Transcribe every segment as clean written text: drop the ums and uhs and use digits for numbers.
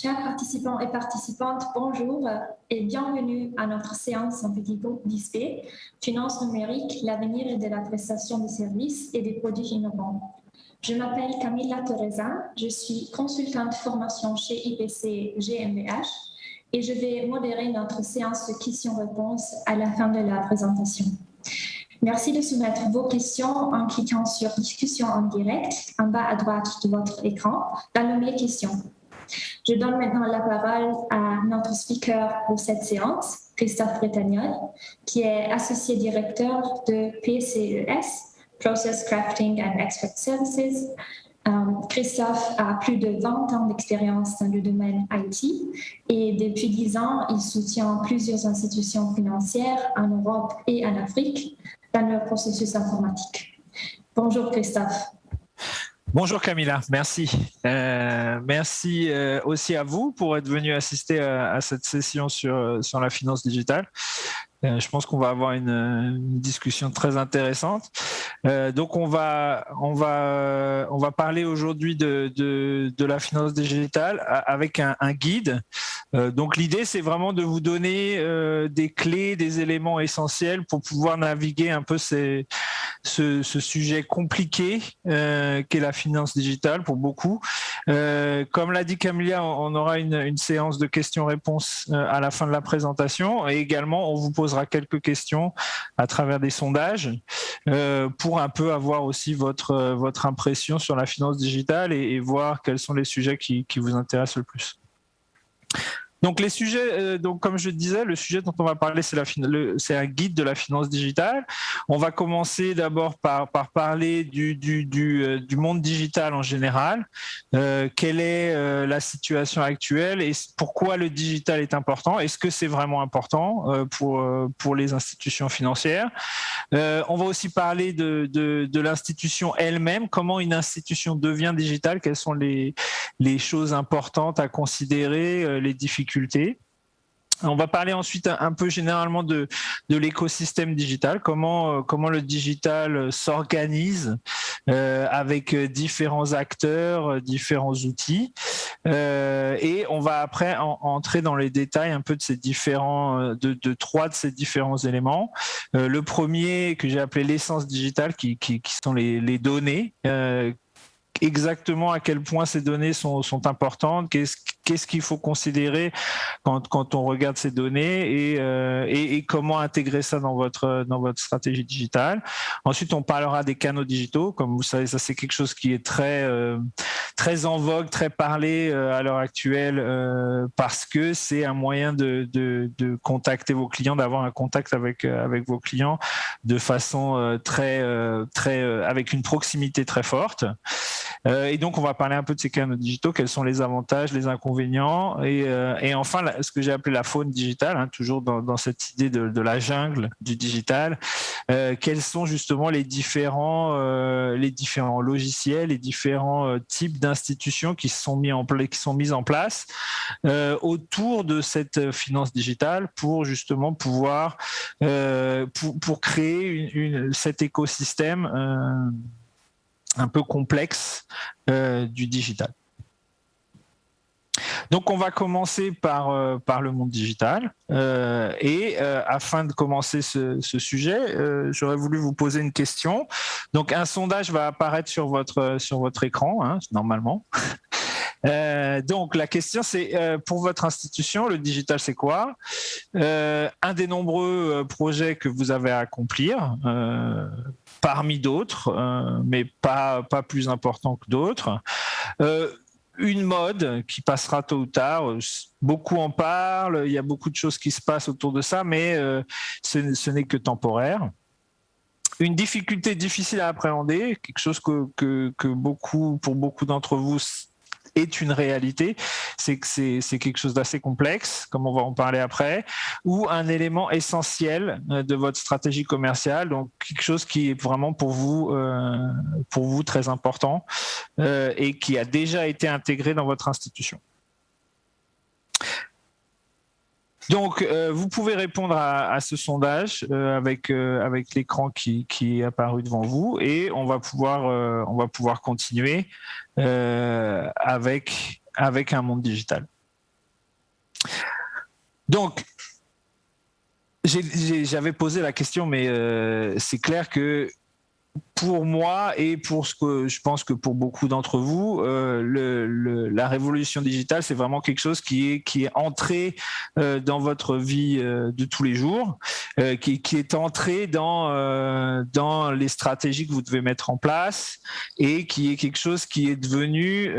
Chers participants et participantes, bonjour et bienvenue à notre séance en petit groupe d'ISP, Finance numérique, l'avenir de la prestation de services et des produits innovants. Je m'appelle Camilla Teresa, je suis consultante formation chez IPC GmbH et je vais modérer notre séance de questions-réponses à la fin de la présentation. Merci de soumettre vos questions en cliquant sur Discussion en direct en bas à droite de votre écran dans l'onglet Questions. Je donne maintenant la parole à notre speaker pour cette séance, Christophe Bretagnol, qui est associé directeur de PCES, Process Crafting and Expert Services. Christophe a plus de 20 ans d'expérience dans le domaine IT et depuis 10 ans, il soutient plusieurs institutions financières en Europe et en Afrique dans leur processus informatique. Bonjour Christophe. Bonjour Camilla, merci. Merci aussi à vous pour être venu assister à cette session sur la finance digitale. Je pense qu'on va avoir une discussion très intéressante. Donc on va parler aujourd'hui de la finance digitale avec un guide. Donc l'idée c'est vraiment de vous donner des clés, des éléments essentiels pour pouvoir naviguer un peu ce sujet compliqué qu'est la finance digitale pour beaucoup. Comme l'a dit Camilla, on aura une séance de questions-réponses à la fin de la présentation et également on vous posera quelques questions à travers des sondages pour un peu avoir aussi votre impression sur la finance digitale et voir quels sont les sujets qui vous intéressent le plus. Donc les sujets, donc comme je disais, le sujet dont on va parler, c'est un guide de la finance digitale. On va commencer d'abord par parler du monde digital en général. Quelle est la situation actuelle et pourquoi le digital est important? Est-ce que c'est vraiment important pour les institutions financières? On va aussi parler de l'institution elle-même. Comment une institution devient digitale? Quelles sont les choses importantes à considérer, les difficultés? On va parler ensuite un peu généralement de l'écosystème digital, comment le digital s'organise avec différents acteurs, différents outils. Et on va après entrer dans les détails un peu de ces différents, de trois de ces différents éléments. Le premier que j'ai appelé l'essence digitale, qui sont les données. Exactement à quel point ces données sont importantes, qu'est-ce qu'il faut considérer quand on regarde ces données et comment intégrer ça dans votre stratégie digitale. Ensuite, on parlera des canaux digitaux. Comme vous savez, ça c'est quelque chose qui est très en vogue, très parlé à l'heure actuelle parce que c'est un moyen de contacter vos clients, d'avoir un contact avec vos clients de façon avec une proximité très forte. Et donc, on va parler un peu de ces canaux digitaux, quels sont les avantages, les inconvénients, et enfin, ce que j'ai appelé la faune digitale, toujours dans cette idée de la jungle du digital, quels sont justement les différents logiciels, les différents types d'institutions qui sont mises en place autour de cette finance digitale pour justement pouvoir pour créer cet écosystème un peu complexe du digital. Donc on va commencer par le monde digital et afin de commencer ce sujet, j'aurais voulu vous poser une question. Donc un sondage va apparaître sur votre écran, normalement. Donc la question c'est pour votre institution, le digital c'est quoi? Un des nombreux projets que vous avez à accomplir, parmi d'autres, mais pas plus important que d'autres. Une mode qui passera tôt ou tard, beaucoup en parlent, il y a beaucoup de choses qui se passent autour de ça, mais ce n'est que temporaire. Une difficulté difficile à appréhender, quelque chose que pour beaucoup d'entre vous est une réalité, c'est que c'est quelque chose d'assez complexe, comme on va en parler après, ou un élément essentiel de votre stratégie commerciale, donc quelque chose qui est vraiment pour vous très important et qui a déjà été intégré dans votre institution. Donc, vous pouvez répondre à ce sondage avec l'écran qui est apparu devant vous et on va pouvoir continuer avec un monde digital. Donc, j'avais posé la question, mais c'est clair que pour moi et pour ce que je pense que pour beaucoup d'entre vous, la révolution digitale, c'est vraiment quelque chose qui est entré dans votre vie de tous les jours, qui est entré dans les stratégies que vous devez mettre en place et qui est quelque chose qui est devenu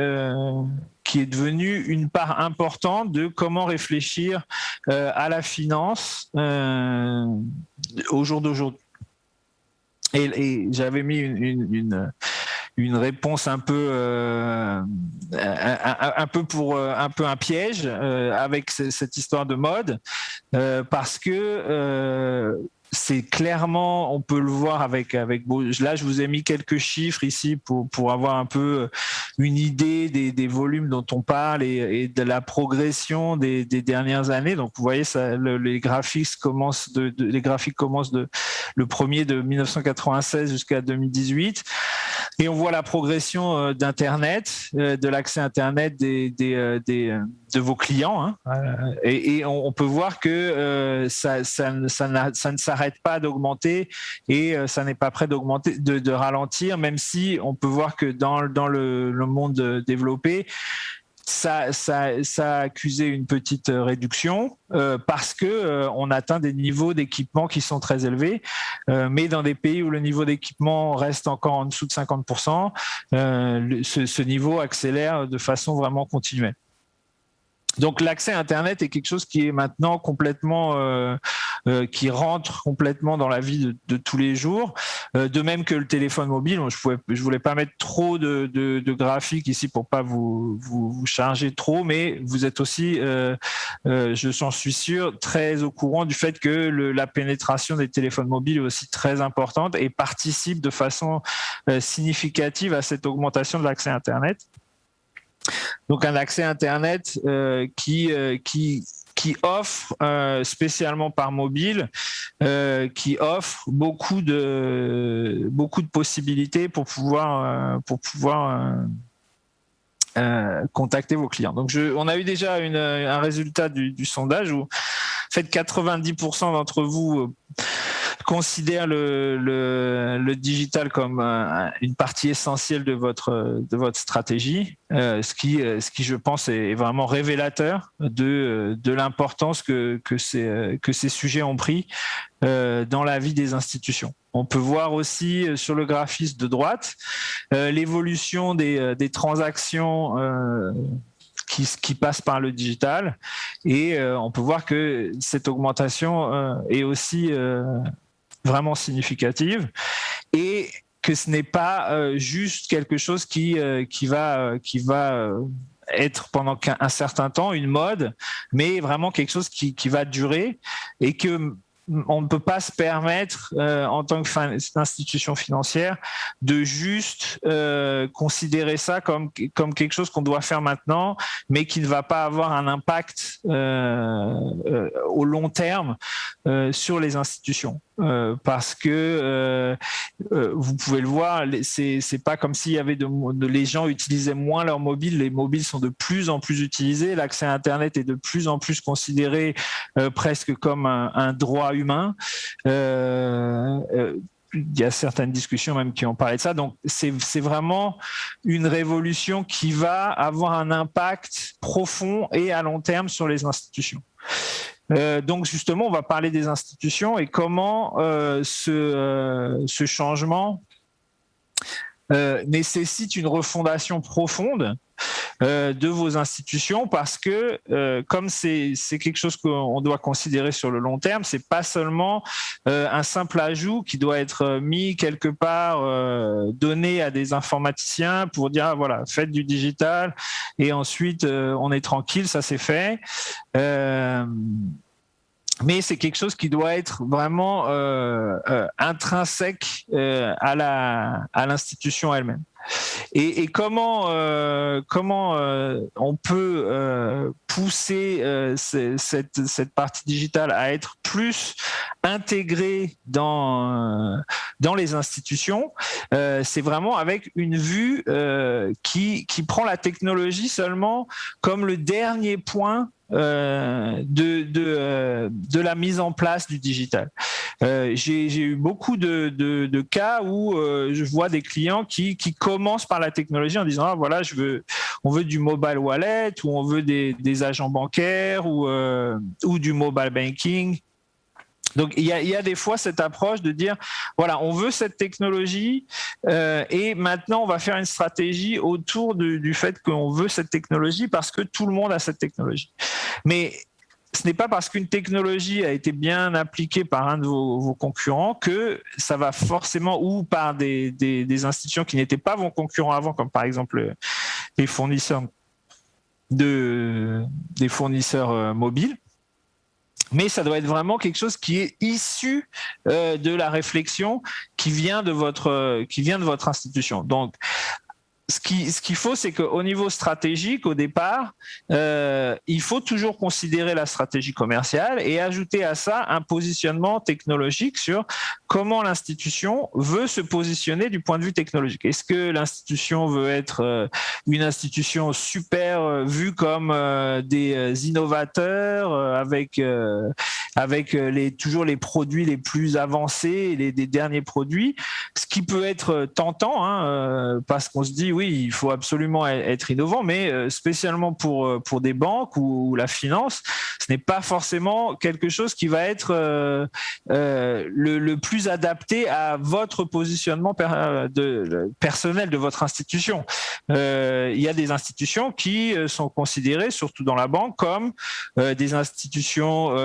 une part importante de comment réfléchir à la finance au jour d'aujourd'hui. Et j'avais mis une réponse un peu un piège avec cette histoire de mode parce que c'est clairement, on peut le voir avec là je vous ai mis quelques chiffres ici pour avoir un peu une idée des volumes dont on parle et de la progression des dernières années. Donc vous voyez ça, les graphiques commencent le premier de 1996 jusqu'à 2018 et on voit la progression d'Internet, de l'accès Internet de vos clients, hein, et on peut voir que ça ne s'arrête pas d'augmenter et ça n'est pas prêt d'augmenter, de ralentir, même si on peut voir que dans le monde développé, ça a accusé une petite réduction parce que on atteint des niveaux d'équipement qui sont très élevés, mais dans des pays où le niveau d'équipement reste encore en dessous de 50%, ce niveau accélère de façon vraiment continuelle. Donc l'accès à Internet est quelque chose qui est maintenant complètement, qui rentre complètement dans la vie de tous les jours. De même que le téléphone mobile. Je voulais pas mettre trop de graphiques ici pour pas vous charger trop, mais vous êtes aussi, j'en suis sûr, très au courant du fait que la pénétration des téléphones mobiles est aussi très importante et participe de façon significative à cette augmentation de l'accès à Internet. Donc un accès Internet qui offre, spécialement par mobile, qui offre beaucoup de possibilités pour pouvoir contacter vos clients. Donc on a eu déjà un résultat du sondage où 90% d'entre vous considèrent le digital comme une partie essentielle de votre stratégie, ce qui je pense est vraiment révélateur de l'importance que ces sujets ont pris dans la vie des institutions. On peut voir aussi sur le graphisme de droite l'évolution des transactions qui passent par le digital, et on peut voir que cette augmentation est aussi vraiment significative et que ce n'est pas juste quelque chose qui va être pendant un certain temps une mode, mais vraiment quelque chose qui va durer et que on ne peut pas se permettre en tant qu'institution financière de juste considérer ça comme quelque chose qu'on doit faire maintenant, mais qui ne va pas avoir un impact au long terme sur les institutions. Parce que vous pouvez le voir, c'est pas comme s'il y avait les gens utilisaient moins leur mobile. Les mobiles sont de plus en plus utilisés. L'accès à Internet est de plus en plus considéré presque comme un droit humain. Il y a certaines discussions même qui ont parlé de ça. Donc, c'est vraiment une révolution qui va avoir un impact profond et à long terme sur les institutions. Donc justement, on va parler des institutions et comment ce changement nécessite une refondation profonde de vos institutions, parce que comme c'est quelque chose qu'on doit considérer sur le long terme, c'est pas seulement un simple ajout qui doit être mis quelque part, donné à des informaticiens pour dire ah, voilà, faites du digital et ensuite on est tranquille, ça c'est fait. Mais c'est quelque chose qui doit être vraiment intrinsèque à l'institution elle-même. Et comment on peut pousser cette partie digitale à être plus intégrée dans les institutions, c'est vraiment avec une vue qui prend la technologie seulement comme le dernier point de la mise en place du digital. J'ai eu beaucoup de cas où je vois des clients qui commencent par la technologie en disant voilà, on veut du mobile wallet, ou on veut des agents bancaires, ou du mobile banking. Donc il y a des fois cette approche de dire voilà, on veut cette technologie et maintenant on va faire une stratégie autour du fait qu'on veut cette technologie parce que tout le monde a cette technologie. Mais ce n'est pas parce qu'une technologie a été bien appliquée par un de vos concurrents que ça va forcément, ou par des institutions qui n'étaient pas vos concurrents avant, comme par exemple les fournisseurs des fournisseurs mobiles. Mais ça doit être vraiment quelque chose qui est issu de la réflexion qui vient de votre institution. Donc, ce qu'il faut, c'est qu'au niveau stratégique, au départ, il faut toujours considérer la stratégie commerciale et ajouter à ça un positionnement technologique sur comment l'institution veut se positionner du point de vue technologique. Est-ce que l'institution veut être une institution super vue comme des innovateurs avec toujours les produits les plus avancés, des derniers produits, ce qui peut être tentant, parce qu'on se dit oui, il faut absolument être innovant, mais spécialement pour des banques ou la finance, ce n'est pas forcément quelque chose qui va être le plus adapté à votre positionnement personnel de votre institution. Il y a des institutions qui sont considérées, surtout dans la banque, comme des institutions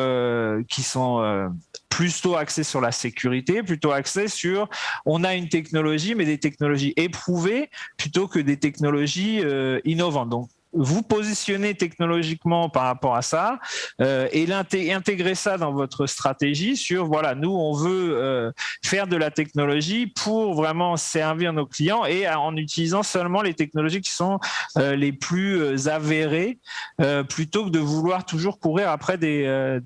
qui sont plutôt axées sur la sécurité, plutôt axées sur on a une technologie, mais des technologies éprouvées plutôt que des technologies innovantes. Donc, vous positionnez technologiquement par rapport à ça et intégrer ça dans votre stratégie sur voilà, nous on veut faire de la technologie pour vraiment servir nos clients et en utilisant seulement les technologies qui sont les plus avérées plutôt que de vouloir toujours courir après des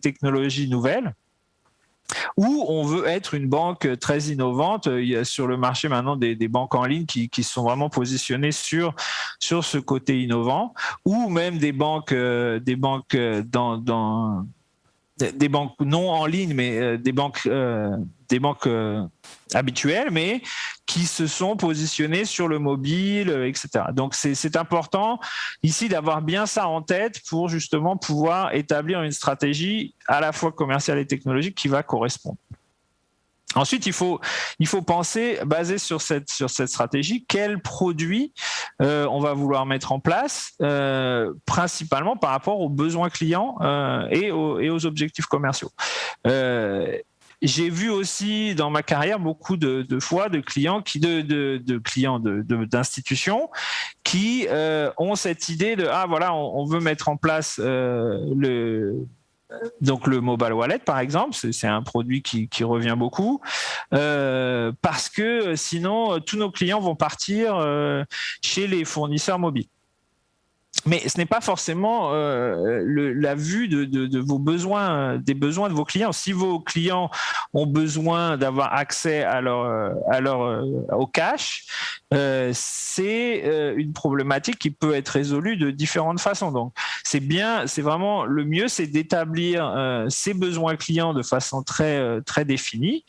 technologies nouvelles. Ou on veut être une banque très innovante. Il y a sur le marché maintenant des banques en ligne qui sont vraiment positionnées sur ce côté innovant, ou même des banques non en ligne, mais des banques habituelles, mais qui se sont positionnés sur le mobile, etc. Donc c'est important ici d'avoir bien ça en tête pour justement pouvoir établir une stratégie à la fois commerciale et technologique qui va correspondre. Ensuite, il faut penser, basé sur cette stratégie, quels produits on va vouloir mettre en place, principalement par rapport aux besoins clients et aux objectifs commerciaux. J'ai vu aussi dans ma carrière beaucoup de fois de clients d'institutions qui ont cette idée de voilà, on veut mettre en place donc le mobile wallet par exemple, c'est un produit qui revient beaucoup parce que sinon tous nos clients vont partir chez les fournisseurs mobiles. Mais ce n'est pas forcément la vue de vos besoins, des besoins de vos clients. Si vos clients ont besoin d'avoir accès au cash, c'est une problématique qui peut être résolue de différentes façons. Donc, c'est vraiment le mieux, c'est d'établir ces besoins clients de façon très très définie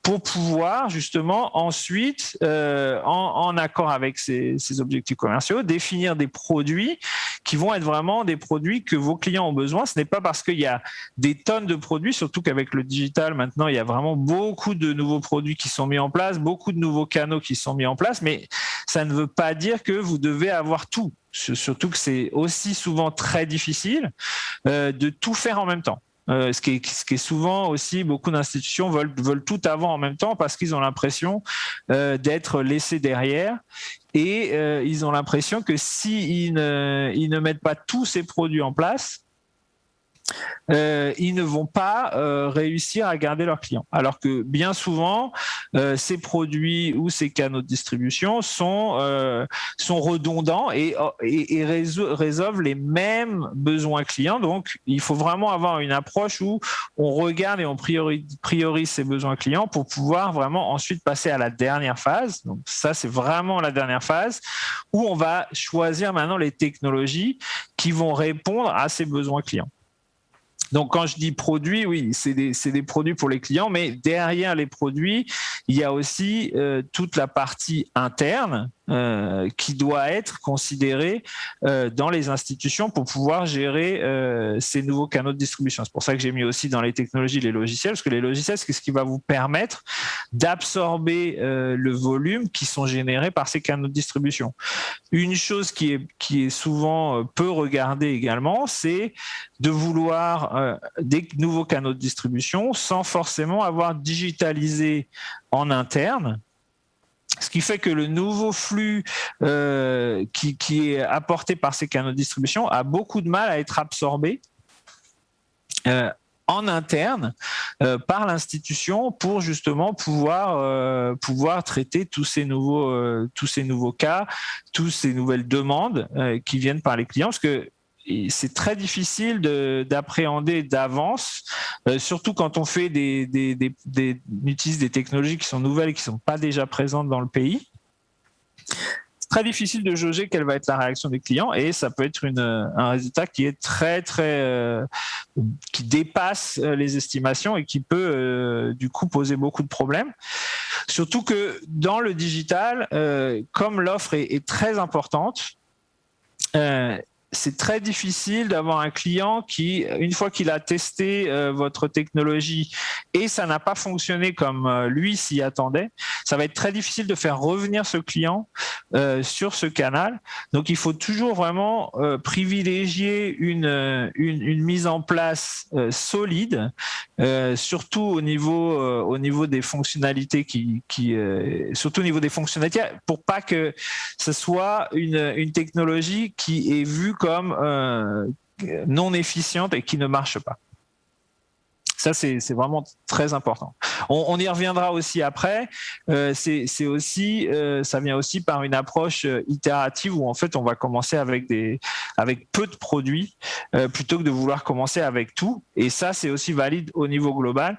pour pouvoir justement ensuite, en accord avec ces objectifs commerciaux, définir des produits qui vont être vraiment des produits que vos clients ont besoin. Ce n'est pas parce qu'il y a des tonnes de produits, surtout qu'avec le digital, maintenant, il y a vraiment beaucoup de nouveaux produits qui sont mis en place, beaucoup de nouveaux canaux qui sont mis en place, mais ça ne veut pas dire que vous devez avoir tout. Surtout que c'est aussi souvent très difficile de tout faire en même temps. Ce qui est souvent aussi, beaucoup d'institutions veulent tout avoir en même temps parce qu'ils ont l'impression d'être laissés derrière et ils ont l'impression que s'ils ne mettent pas tous ces produits en place, ils ne vont pas réussir à garder leurs clients. Alors que bien souvent, ces produits ou ces canaux de distribution sont redondants et résolvent les mêmes besoins clients. Donc, il faut vraiment avoir une approche où on regarde et on priorise ces besoins clients pour pouvoir vraiment ensuite passer à la dernière phase. Donc, ça, c'est vraiment la dernière phase où on va choisir maintenant les technologies qui vont répondre à ces besoins clients. Donc, quand je dis produits, oui, c'est des produits pour les clients, mais derrière les produits, il y a aussi toute la partie interne qui doit être considérée dans les institutions pour pouvoir gérer ces nouveaux canaux de distribution. C'est pour ça que j'ai mis aussi dans les technologies les logiciels, parce que les logiciels, c'est ce qui va vous permettre d'absorber le volume qui sont générés par ces canaux de distribution. Une chose qui est souvent peu regardée également, c'est de vouloir des nouveaux canaux de distribution sans forcément avoir digitalisé en interne. Ce qui fait que le nouveau flux qui est apporté par ces canaux de distribution a beaucoup de mal à être absorbé en interne par l'institution pour justement pouvoir traiter tous ces nouveaux cas, toutes ces nouvelles demandes qui viennent par les clients, parce que c'est très difficile d'appréhender d'avance, surtout quand on fait utilise des technologies qui sont nouvelles et qui ne sont pas déjà présentes dans le pays. C'est très difficile de jauger quelle va être la réaction des clients et ça peut être un résultat qui est qui dépasse les estimations et qui peut du coup poser beaucoup de problèmes. Surtout que dans le digital, comme l'offre est très importante, c'est très difficile d'avoir un client qui, une fois qu'il a testé votre technologie et ça n'a pas fonctionné comme lui s'y attendait, ça va être très difficile de faire revenir ce client sur ce canal. Donc, il faut toujours vraiment privilégier une mise en place solide, surtout au niveau des fonctionnalités surtout au niveau des fonctionnalités, pour pas que ce soit une technologie qui est vue comme non efficiente et qui ne marche pas. Ça, c'est vraiment très important. On y reviendra aussi après. C'est aussi, ça vient aussi par une approche itérative où en fait on va commencer avec peu de produits plutôt que de vouloir commencer avec tout. Et ça, c'est aussi valide au niveau global.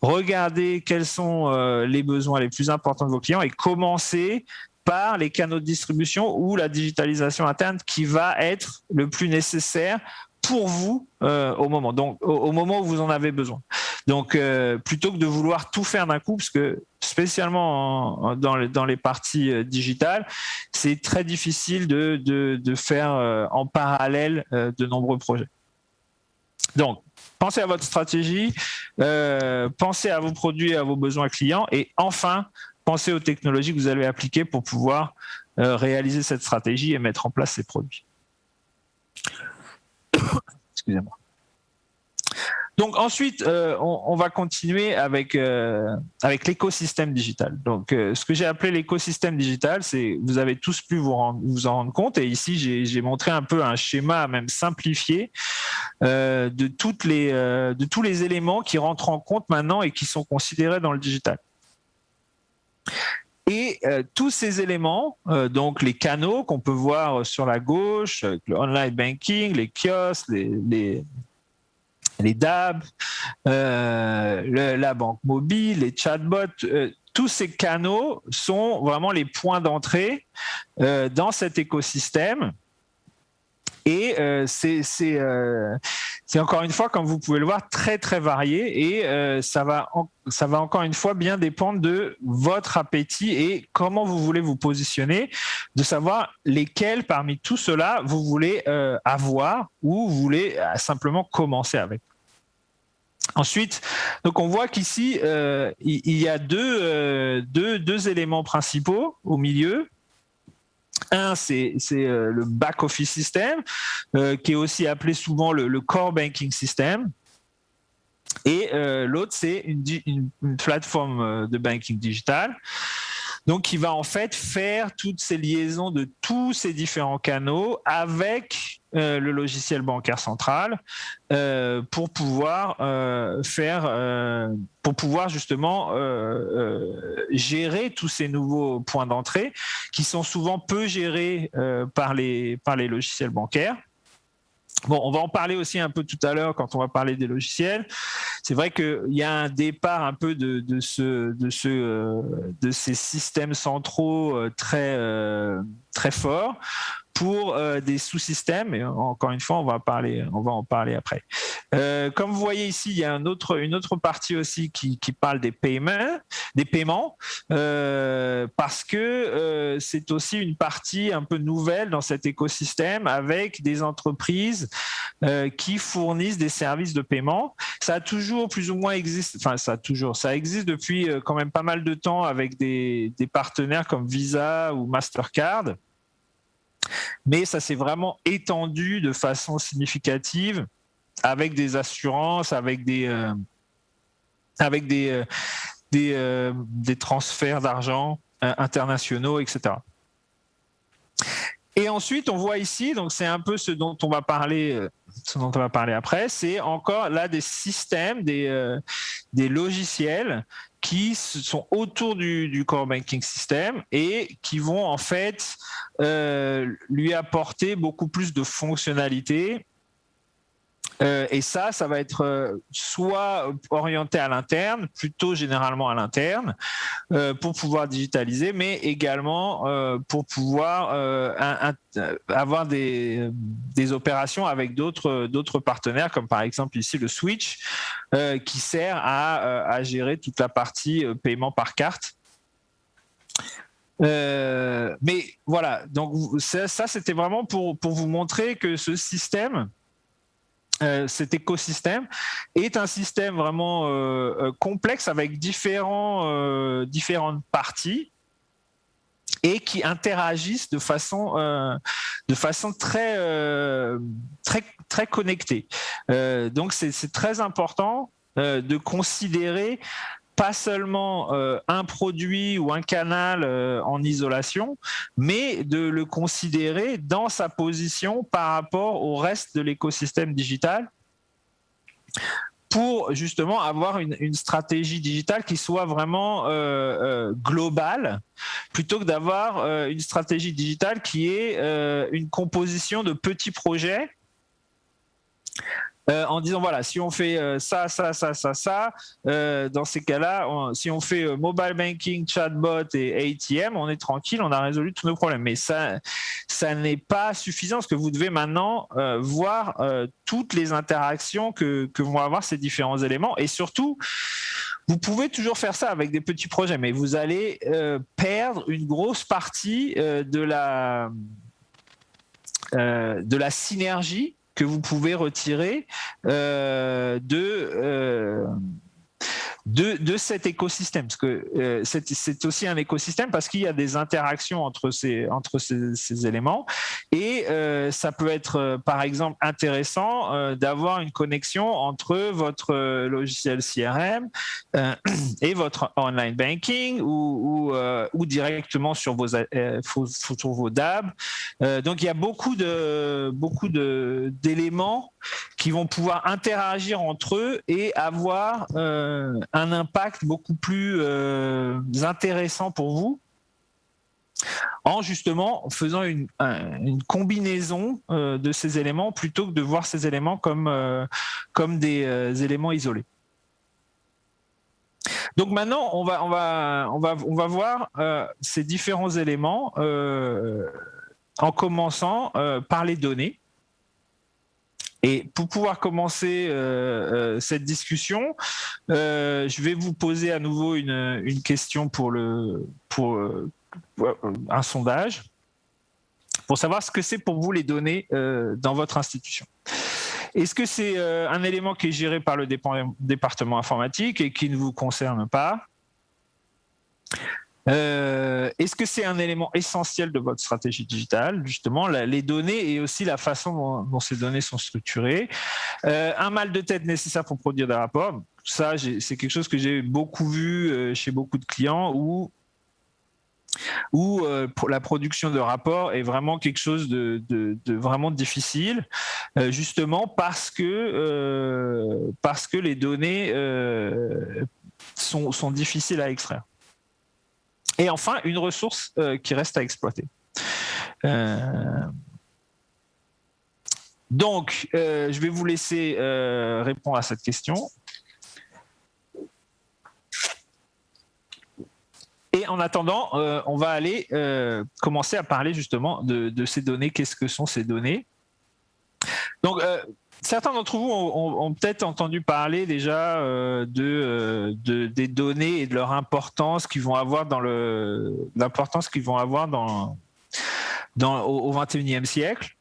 Regardez quels sont les besoins les plus importants de vos clients et commencez par les canaux de distribution ou la digitalisation interne qui va être le plus nécessaire pour vous au moment. Donc, au moment où vous en avez besoin. Donc, plutôt que de vouloir tout faire d'un coup, parce que spécialement dans les parties digitales, c'est très difficile de faire en parallèle de nombreux projets. Donc, pensez à votre stratégie, pensez à vos produits et à vos besoins clients et enfin, pensez aux technologies que vous allez appliquer pour pouvoir réaliser cette stratégie et mettre en place ces produits. Excusez-moi. Donc ensuite, on va continuer avec l'écosystème digital. Donc, ce que j'ai appelé l'écosystème digital, c'est vous avez tous pu vous en rendre compte. Et ici, j'ai montré un peu un schéma, même simplifié, de tous les éléments qui rentrent en compte maintenant et qui sont considérés dans le digital. Et tous ces éléments, donc les canaux qu'on peut voir sur la gauche, le online banking, les kiosques, les DAB, la banque mobile, les chatbots, tous ces canaux sont vraiment les points d'entrée dans cet écosystème. Et c'est encore une fois, comme vous pouvez le voir, très très varié et ça va encore une fois bien dépendre de votre appétit et comment vous voulez vous positionner, de savoir lesquels parmi tout cela vous voulez avoir ou vous voulez simplement commencer avec. Ensuite, donc on voit qu'ici il y a deux éléments principaux au milieu. Un, c'est le back-office system, qui est aussi appelé souvent le core banking system. Et l'autre, c'est une plateforme de banking digital. Donc, qui va en fait faire toutes ces liaisons de tous ces différents canaux avec le logiciel bancaire central pour pouvoir justement gérer tous ces nouveaux points d'entrée qui sont souvent peu gérés par les logiciels bancaires. Bon, on va en parler aussi un peu tout à l'heure quand on va parler des logiciels. C'est vrai qu'il y a un départ un peu de ces systèmes centraux très forts pour des sous-systèmes, et encore une fois, on va en parler après. Comme vous voyez ici, il y a une autre partie aussi qui parle des paiements, parce que c'est aussi une partie un peu nouvelle dans cet écosystème avec des entreprises qui fournissent des services de paiement. Ça a toujours plus ou moins existé, ça existe depuis quand même pas mal de temps avec des partenaires comme Visa ou Mastercard. Mais ça s'est vraiment étendu de façon significative avec des assurances, avec des transferts d'argent internationaux, etc. Et ensuite, on voit ici, donc c'est un peu ce dont on va parler après, c'est encore là des systèmes, des logiciels qui sont autour du core banking system et qui vont en fait lui apporter beaucoup plus de fonctionnalités. Et ça va être soit orienté à l'interne, plutôt généralement à l'interne, pour pouvoir digitaliser, mais également pour pouvoir avoir des opérations avec d'autres partenaires, comme par exemple ici le Switch, qui sert à gérer toute la partie paiement par carte. Mais voilà, donc ça c'était vraiment pour vous montrer que ce système, cet écosystème est un système vraiment complexe avec différentes parties et qui interagissent de façon très connectée. Donc c'est très important de considérer pas seulement un produit ou un canal en isolation, mais de le considérer dans sa position par rapport au reste de l'écosystème digital pour justement avoir une stratégie digitale qui soit vraiment globale, plutôt que d'avoir une stratégie digitale qui est une composition de petits projets en disant voilà, si on fait ça, dans ces cas-là, si on fait mobile banking, chatbot et ATM, on est tranquille, on a résolu tous nos problèmes. Mais ça n'est pas suffisant parce que vous devez maintenant voir toutes les interactions que vont avoir ces différents éléments et surtout, vous pouvez toujours faire ça avec des petits projets, mais vous allez perdre une grosse partie de la synergie que vous pouvez retirer de cet écosystème, parce que c'est aussi un écosystème parce qu'il y a des interactions entre ces éléments et ça peut être par exemple intéressant d'avoir une connexion entre votre logiciel CRM et votre online banking ou directement sur vos DAB. Donc il y a beaucoup d'éléments qui vont pouvoir interagir entre eux et avoir un impact beaucoup plus intéressant pour vous en justement faisant une combinaison de ces éléments plutôt que de voir ces éléments comme des éléments isolés. Donc maintenant, on va voir ces différents éléments en commençant par les données. Et pour pouvoir commencer cette discussion, je vais vous poser à nouveau une question pour un sondage, pour savoir ce que c'est pour vous les données dans votre institution. Est-ce que c'est un élément qui est géré par le département informatique et qui ne vous concerne pas ? Est-ce que c'est un élément essentiel de votre stratégie digitale, justement, les données et aussi la façon dont ces données sont structurées? Un mal de tête nécessaire pour produire des rapports, ça c'est quelque chose que j'ai beaucoup vu chez beaucoup de clients où où la production de rapports est vraiment quelque chose de vraiment difficile, justement parce que les données sont difficiles à extraire. Et enfin, une ressource qui reste à exploiter. Donc, je vais vous laisser répondre à cette question. Et en attendant, on va aller commencer à parler justement de ces données. Qu'est-ce que sont ces données? Donc, certains d'entre vous ont peut-être entendu parler déjà des données et de leur importance qu'ils vont avoir au XXIe siècle.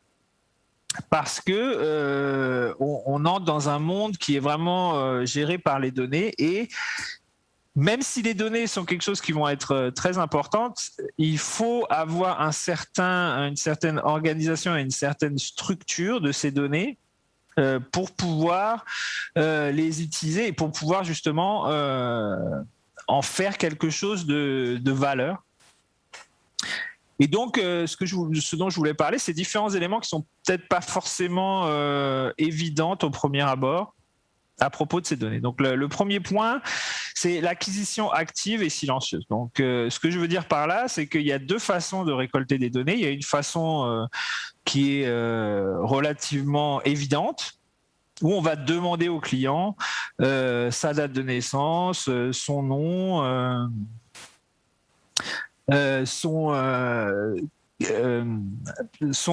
Parce que on entre dans un monde qui est vraiment géré par les données, et même si les données sont quelque chose qui vont être très importantes, il faut avoir une certaine organisation et une certaine structure de ces données pour pouvoir les utiliser et pour pouvoir justement en faire quelque chose de valeur. Et donc, ce dont je voulais parler, c'est différents éléments qui sont peut-être pas forcément évidents au premier abord à propos de ces données. Donc, le premier point, c'est l'acquisition active et silencieuse. Donc, ce que je veux dire par là, c'est qu'il y a deux façons de récolter des données. Il y a une façon qui est relativement évidente, où on va demander au client sa date de naissance, son nom, son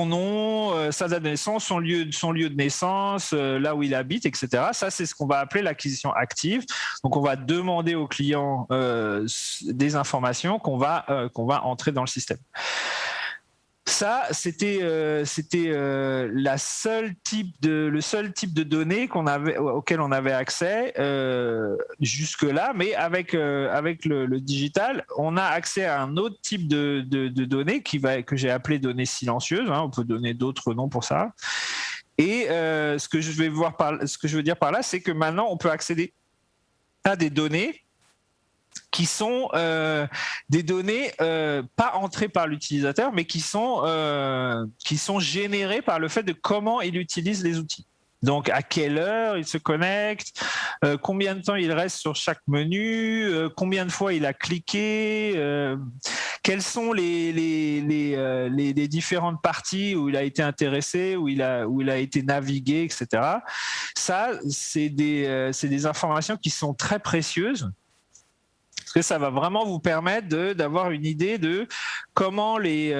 nom, sa date de naissance, son lieu de naissance, là où il habite, etc. Ça, c'est ce qu'on va appeler l'acquisition active. Donc, on va demander au client des informations qu'on va entrer dans le système. Ça, c'était le seul type de données auquel on avait accès jusque-là, mais avec le digital, on a accès à un autre type de données que j'ai appelé données silencieuses. On peut donner d'autres noms pour ça. Et ce que je veux dire par là, c'est que maintenant, on peut accéder à des données qui sont des données pas entrées par l'utilisateur, mais qui sont générées par le fait de comment il utilise les outils. Donc, à quelle heure il se connecte, combien de temps il reste sur chaque menu, combien de fois il a cliqué, quelles sont les différentes parties où il a été intéressé, où il a été navigué, etc. Ça, c'est des informations qui sont très précieuses, parce que ça va vraiment vous permettre d'avoir une idée de comment les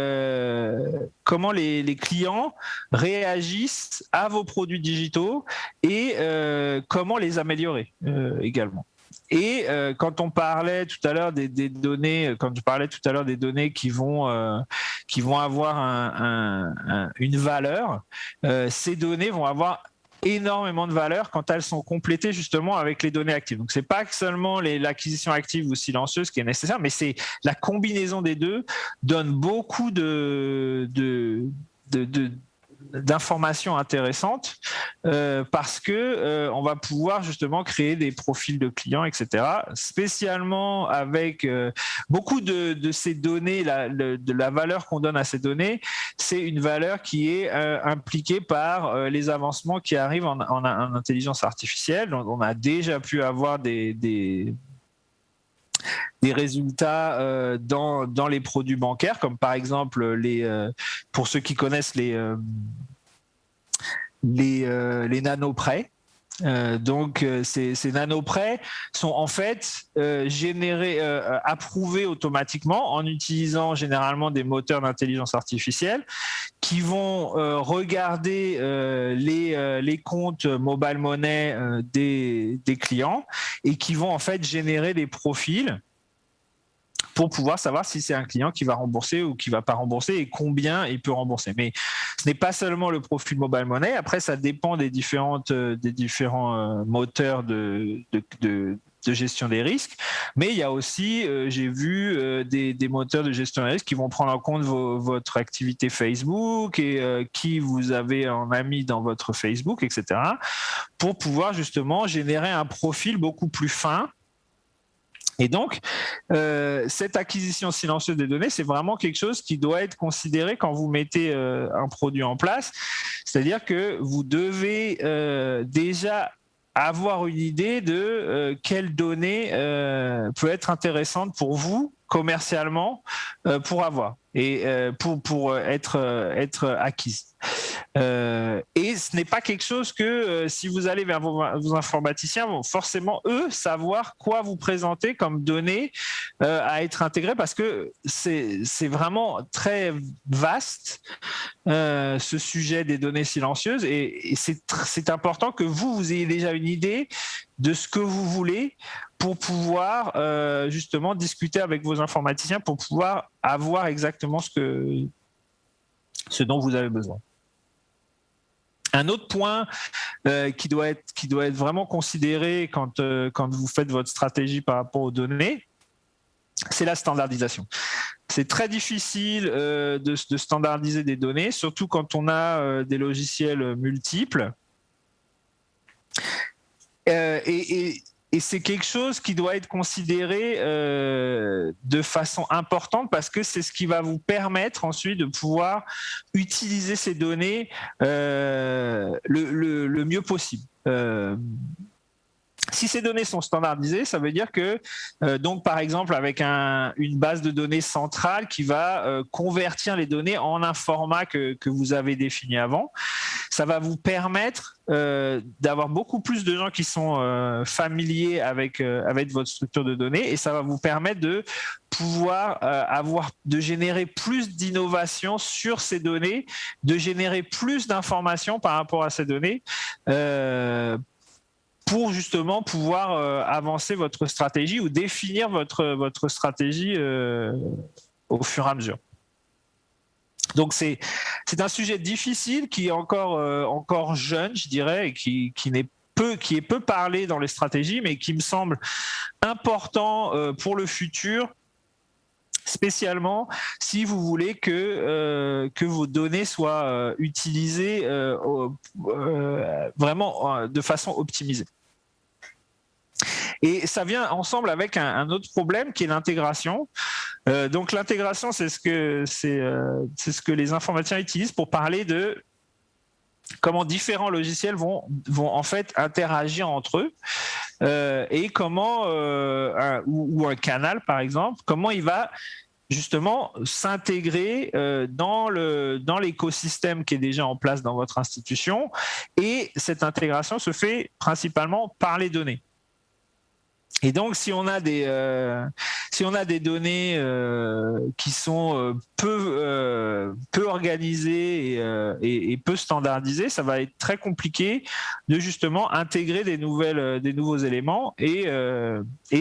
clients réagissent à vos produits digitaux et comment les améliorer également. Et quand on parlait tout à l'heure des données, qui vont avoir une valeur, ces données vont avoir énormément de valeur quand elles sont complétées justement avec les données actives. Donc, c'est pas seulement l'acquisition active ou silencieuse qui est nécessaire, mais c'est la combinaison des deux donne beaucoup d'informations intéressantes parce que on va pouvoir justement créer des profils de clients, etc. Spécialement avec beaucoup de ces données, de la valeur qu'on donne à ces données, c'est une valeur qui est impliquée par les avancements qui arrivent en intelligence artificielle. Donc, on a déjà pu avoir des résultats dans les produits bancaires, comme par exemple pour ceux qui connaissent les nano-prêts. Donc, ces nano-prêts sont en fait approuvés automatiquement en utilisant généralement des moteurs d'intelligence artificielle qui vont regarder les comptes mobile money des clients et qui vont en fait générer des profils pour pouvoir savoir si c'est un client qui va rembourser ou qui ne va pas rembourser et combien il peut rembourser. Mais ce n'est pas seulement le profil mobile money. Après, ça dépend des différents moteurs de gestion des risques. Mais il y a aussi, j'ai vu des moteurs de gestion des risques qui vont prendre en compte votre activité Facebook et qui vous avez en ami dans votre Facebook, etc. pour pouvoir justement générer un profil beaucoup plus fin Et donc, cette acquisition silencieuse des données, c'est vraiment quelque chose qui doit être considéré quand vous mettez un produit en place. C'est-à-dire que vous devez déjà avoir une idée de quelle donnée peut être intéressante pour vous commercialement pour avoir et pour être acquise. Et ce n'est pas quelque chose que si vous allez vers vos informaticiens vont forcément eux savoir quoi vous présenter comme données à être intégrées, parce que c'est vraiment très vaste ce sujet des données silencieuses, et c'est important que vous ayez déjà une idée de ce que vous voulez pour pouvoir justement discuter avec vos informaticiens pour pouvoir avoir exactement ce dont vous avez besoin. Un autre point qui doit être vraiment considéré quand vous faites votre stratégie par rapport aux données, c'est la standardisation. C'est très difficile de standardiser des données, surtout quand on a des logiciels multiples. Et c'est quelque chose qui doit être considéré de façon importante, parce que c'est ce qui va vous permettre ensuite de pouvoir utiliser ces données le mieux possible. Si ces données sont standardisées, ça veut dire que, donc par exemple avec une base de données centrale qui va convertir les données en un format que vous avez défini avant, ça va vous permettre d'avoir beaucoup plus de gens qui sont familiers avec votre structure de données, et ça va vous permettre de pouvoir de générer plus d'innovation sur ces données, de générer plus d'informations par rapport à ces données, pour justement pouvoir avancer votre stratégie ou définir votre stratégie au fur et à mesure. Donc c'est un sujet difficile qui est encore jeune, je dirais, et qui est peu parlé dans les stratégies, mais qui me semble important pour le futur, spécialement si vous voulez que vos données soient utilisées vraiment de façon optimisée. Et ça vient ensemble avec un autre problème qui est l'intégration. Donc l'intégration, c'est ce que les informaticiens utilisent pour parler de comment différents logiciels vont en fait interagir entre eux, et comment ou un canal par exemple, comment il va justement s'intégrer dans l'écosystème qui est déjà en place dans votre institution. Et cette intégration se fait principalement par les données. Et donc, si on a des données qui sont peu organisées et peu standardisées, ça va être très compliqué de justement intégrer des nouveaux éléments, et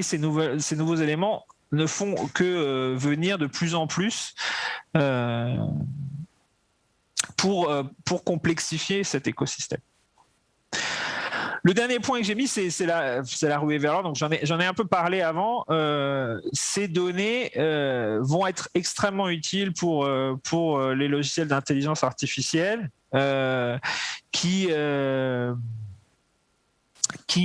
ces nouveaux éléments ne font que venir de plus en plus pour complexifier cet écosystème. Le dernier point que j'ai mis, c'est la ruée vers l'or. Donc j'en ai un peu parlé avant. Ces données vont être extrêmement utiles pour les logiciels d'intelligence artificielle qui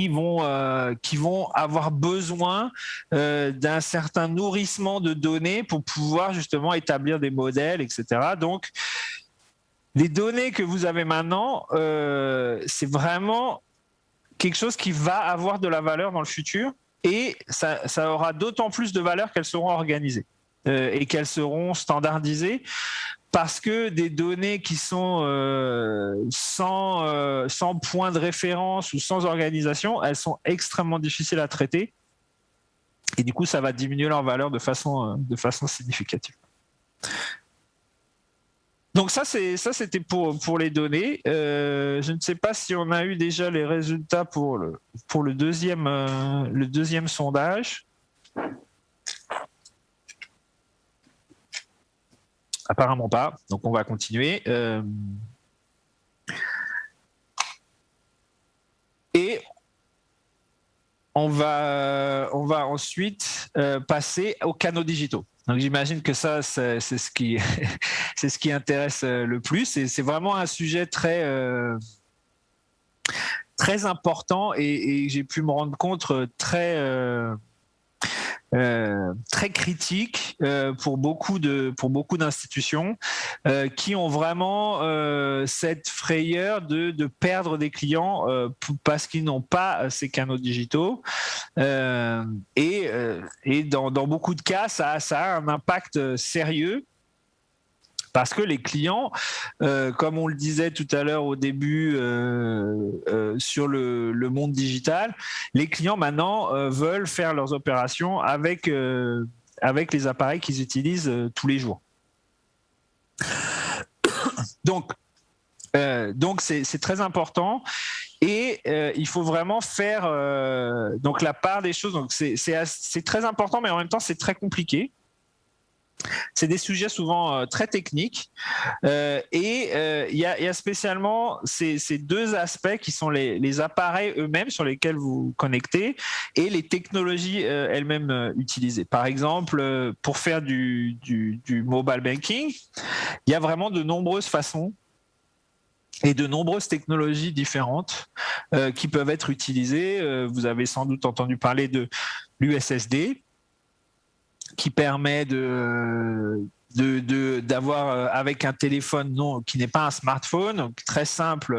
vont avoir besoin d'un certain nourrissement de données pour pouvoir justement établir des modèles, etc. Donc les données que vous avez maintenant, c'est vraiment quelque chose qui va avoir de la valeur dans le futur, et ça aura d'autant plus de valeur qu'elles seront organisées et qu'elles seront standardisées, parce que des données qui sont sans point de référence ou sans organisation, elles sont extrêmement difficiles à traiter, et du coup ça va diminuer leur valeur de façon significative. Donc ça c'était pour les données. Je ne sais pas si on a eu déjà les résultats pour le deuxième sondage. Apparemment pas. Donc on va continuer. Et on va ensuite passer aux canaux digitaux. Donc j'imagine que ça, c'est ce qui intéresse le plus. Et c'est vraiment un sujet très important, et j'ai pu me rendre compte très très critique pour beaucoup d'institutions qui ont vraiment cette frayeur de perdre des clients parce qu'ils n'ont pas ces canaux digitaux. Et dans beaucoup de cas, ça a un impact sérieux. Parce que les clients, comme on le disait tout à l'heure au début sur le monde digital, les clients maintenant veulent faire leurs opérations avec les appareils qu'ils utilisent tous les jours. Donc c'est très important. Et il faut vraiment faire donc la part des choses. Donc c'est très important, mais en même temps c'est très compliqué. C'est des sujets souvent très techniques et il y a spécialement ces deux aspects qui sont les appareils eux-mêmes sur lesquels vous connectez et les technologies elles-mêmes utilisées. Par exemple, pour faire du mobile banking, il y a vraiment de nombreuses façons et de nombreuses technologies différentes qui peuvent être utilisées. Vous avez sans doute entendu parler de l'USSD, qui permet d'avoir avec un téléphone qui n'est pas un smartphone, donc très simple,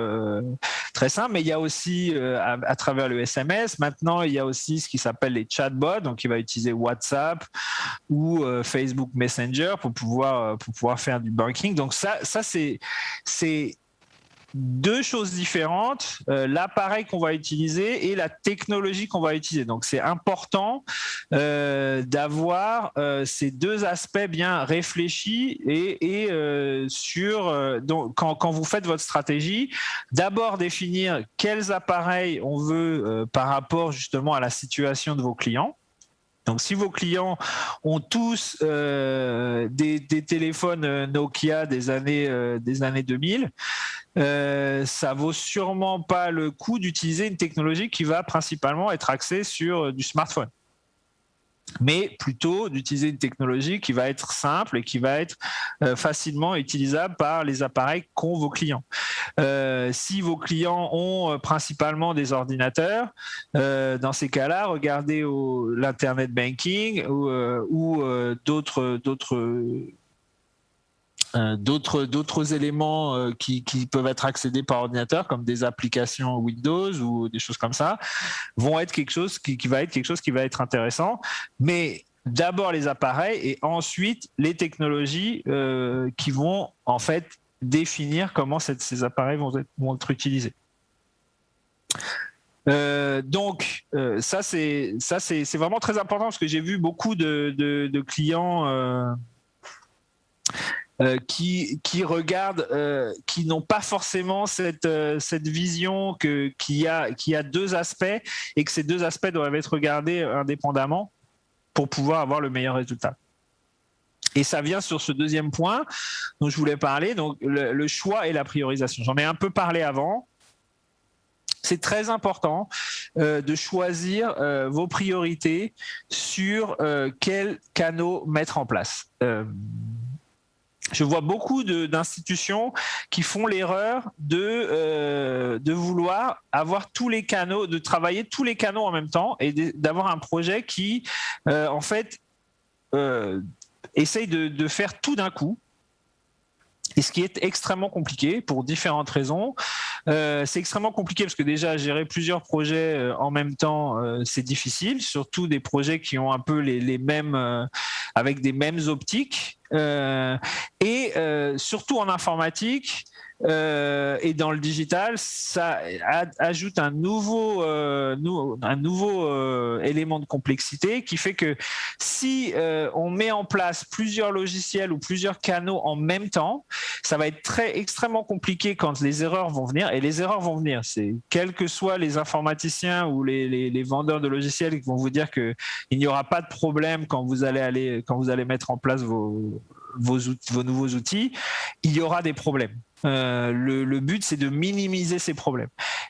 mais il y a aussi à travers le SMS, maintenant il y a aussi ce qui s'appelle les chatbots, donc il va utiliser WhatsApp ou Facebook Messenger pour pouvoir faire du banking. Donc ça c'est deux choses différentes, l'appareil qu'on va utiliser et la technologie qu'on va utiliser. Donc c'est important d'avoir ces deux aspects bien réfléchis et donc quand vous faites votre stratégie, d'abord définir quels appareils on veut par rapport justement à la situation de vos clients. Donc, si vos clients ont tous des téléphones Nokia des années 2000, ça vaut sûrement pas le coup d'utiliser une technologie qui va principalement être axée sur du smartphone, mais plutôt d'utiliser une technologie qui va être simple et qui va être facilement utilisable par les appareils qu'ont vos clients. Si vos clients ont principalement des ordinateurs, dans ces cas-là, regardez l'Internet Banking ou d'autres éléments qui peuvent être accédés par ordinateur, comme des applications Windows ou des choses comme ça, vont être quelque chose qui va être intéressant. Mais d'abord les appareils et ensuite les technologies qui vont en fait définir comment ces appareils vont être utilisés. Donc ça c'est vraiment très important parce que j'ai vu beaucoup de clients qui regardent, qui n'ont pas forcément cette vision qu'il y a deux aspects et que ces deux aspects doivent être regardés indépendamment pour pouvoir avoir le meilleur résultat. Et ça vient sur ce deuxième point dont je voulais parler, donc le choix et la priorisation. J'en ai un peu parlé avant. C'est très important de choisir vos priorités sur quels canaux mettre en place. Je vois beaucoup d'institutions qui font l'erreur de vouloir avoir tous les canaux, de travailler tous les canaux en même temps et d'avoir un projet qui, en fait, essaye de faire tout d'un coup. Et ce qui est extrêmement compliqué pour différentes raisons. C'est extrêmement compliqué parce que déjà, gérer plusieurs projets en même temps, c'est difficile, surtout des projets qui ont un peu les mêmes, avec des mêmes optiques. Et surtout en informatique et dans le digital, ça ajoute un nouveau élément de complexité qui fait que si on met en place plusieurs logiciels ou plusieurs canaux en même temps, ça va être extrêmement compliqué quand les erreurs vont venir. Et les erreurs vont venir, c'est quels que soient les informaticiens ou les vendeurs de logiciels qui vont vous dire qu'il n'y aura pas de problème quand vous allez mettre en place vos nouveaux outils, il y aura des problèmes. Le but, c'est de minimiser ces problèmes.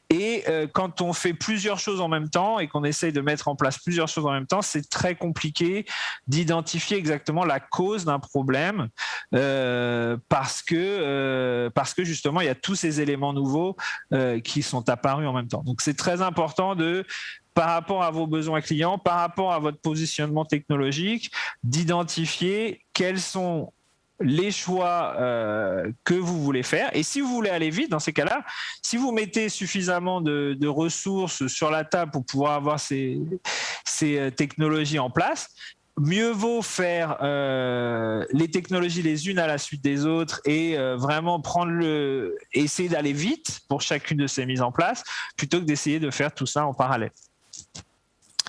Et quand on fait plusieurs choses en même temps et qu'on essaye de mettre en place plusieurs choses en même temps, c'est très compliqué d'identifier exactement la cause d'un problème parce que justement, il y a tous ces éléments nouveaux qui sont apparus en même temps. Donc, c'est très important de par rapport à vos besoins clients, par rapport à votre positionnement technologique, d'identifier quels sont les choix que vous voulez faire. Et si vous voulez aller vite, dans ces cas-là, si vous mettez suffisamment de ressources sur la table pour pouvoir avoir ces technologies en place, mieux vaut faire les technologies les unes à la suite des autres et vraiment essayer d'aller vite pour chacune de ces mises en place, plutôt que d'essayer de faire tout ça en parallèle.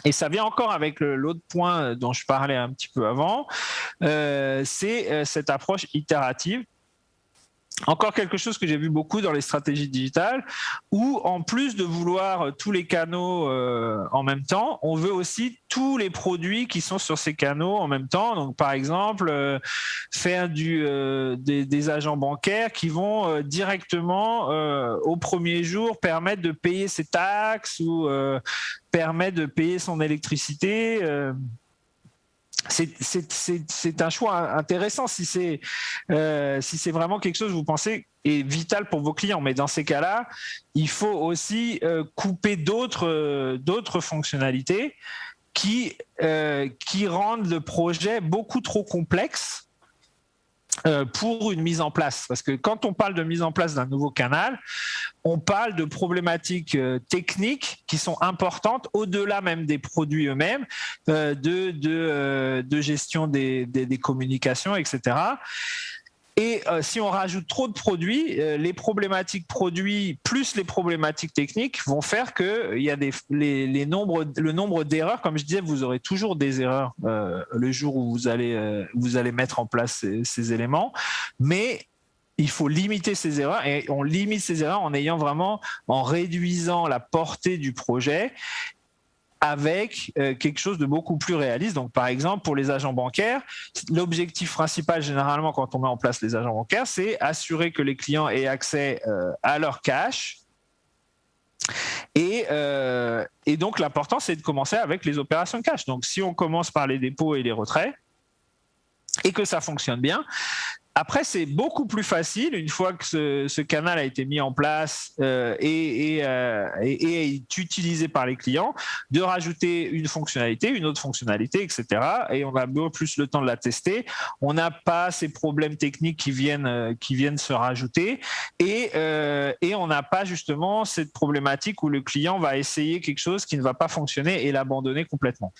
Et ça vient encore avec l'autre point dont je parlais un petit peu avant, c'est cette approche itérative. Encore quelque chose que j'ai vu beaucoup dans les stratégies digitales, où en plus de vouloir tous les canaux en même temps, on veut aussi tous les produits qui sont sur ces canaux en même temps. Donc par exemple, faire des agents bancaires qui vont directement au premier jour permettre de payer ses taxes ou permettre de payer son électricité. C'est un choix intéressant si c'est vraiment quelque chose que vous pensez est vital pour vos clients. Mais dans ces cas-là, il faut aussi couper d'autres fonctionnalités qui rendent le projet beaucoup trop complexe pour une mise en place. Parce que quand on parle de mise en place d'un nouveau canal, on parle de problématiques techniques qui sont importantes au-delà même des produits eux-mêmes, de gestion des communications, etc. Et si on rajoute trop de produits, les problématiques produits plus les problématiques techniques vont faire que il y a le nombre d'erreurs. Comme je disais, vous aurez toujours des erreurs le jour où vous allez mettre en place ces éléments, mais il faut limiter ces erreurs, et on limite ces erreurs en réduisant la portée du projet avec quelque chose de beaucoup plus réaliste. Donc, par exemple, pour les agents bancaires, l'objectif principal, généralement, quand on met en place les agents bancaires, c'est assurer que les clients aient accès à leur cash. Et donc, l'important, c'est de commencer avec les opérations de cash. Donc, si on commence par les dépôts et les retraits, et que ça fonctionne bien, après, c'est beaucoup plus facile, une fois que ce canal a été mis en place et est utilisé par les clients, de rajouter une fonctionnalité, une autre fonctionnalité, etc. Et on a beaucoup plus le temps de la tester. On n'a pas ces problèmes techniques qui viennent se rajouter. Et on n'a pas justement cette problématique où le client va essayer quelque chose qui ne va pas fonctionner et l'abandonner complètement.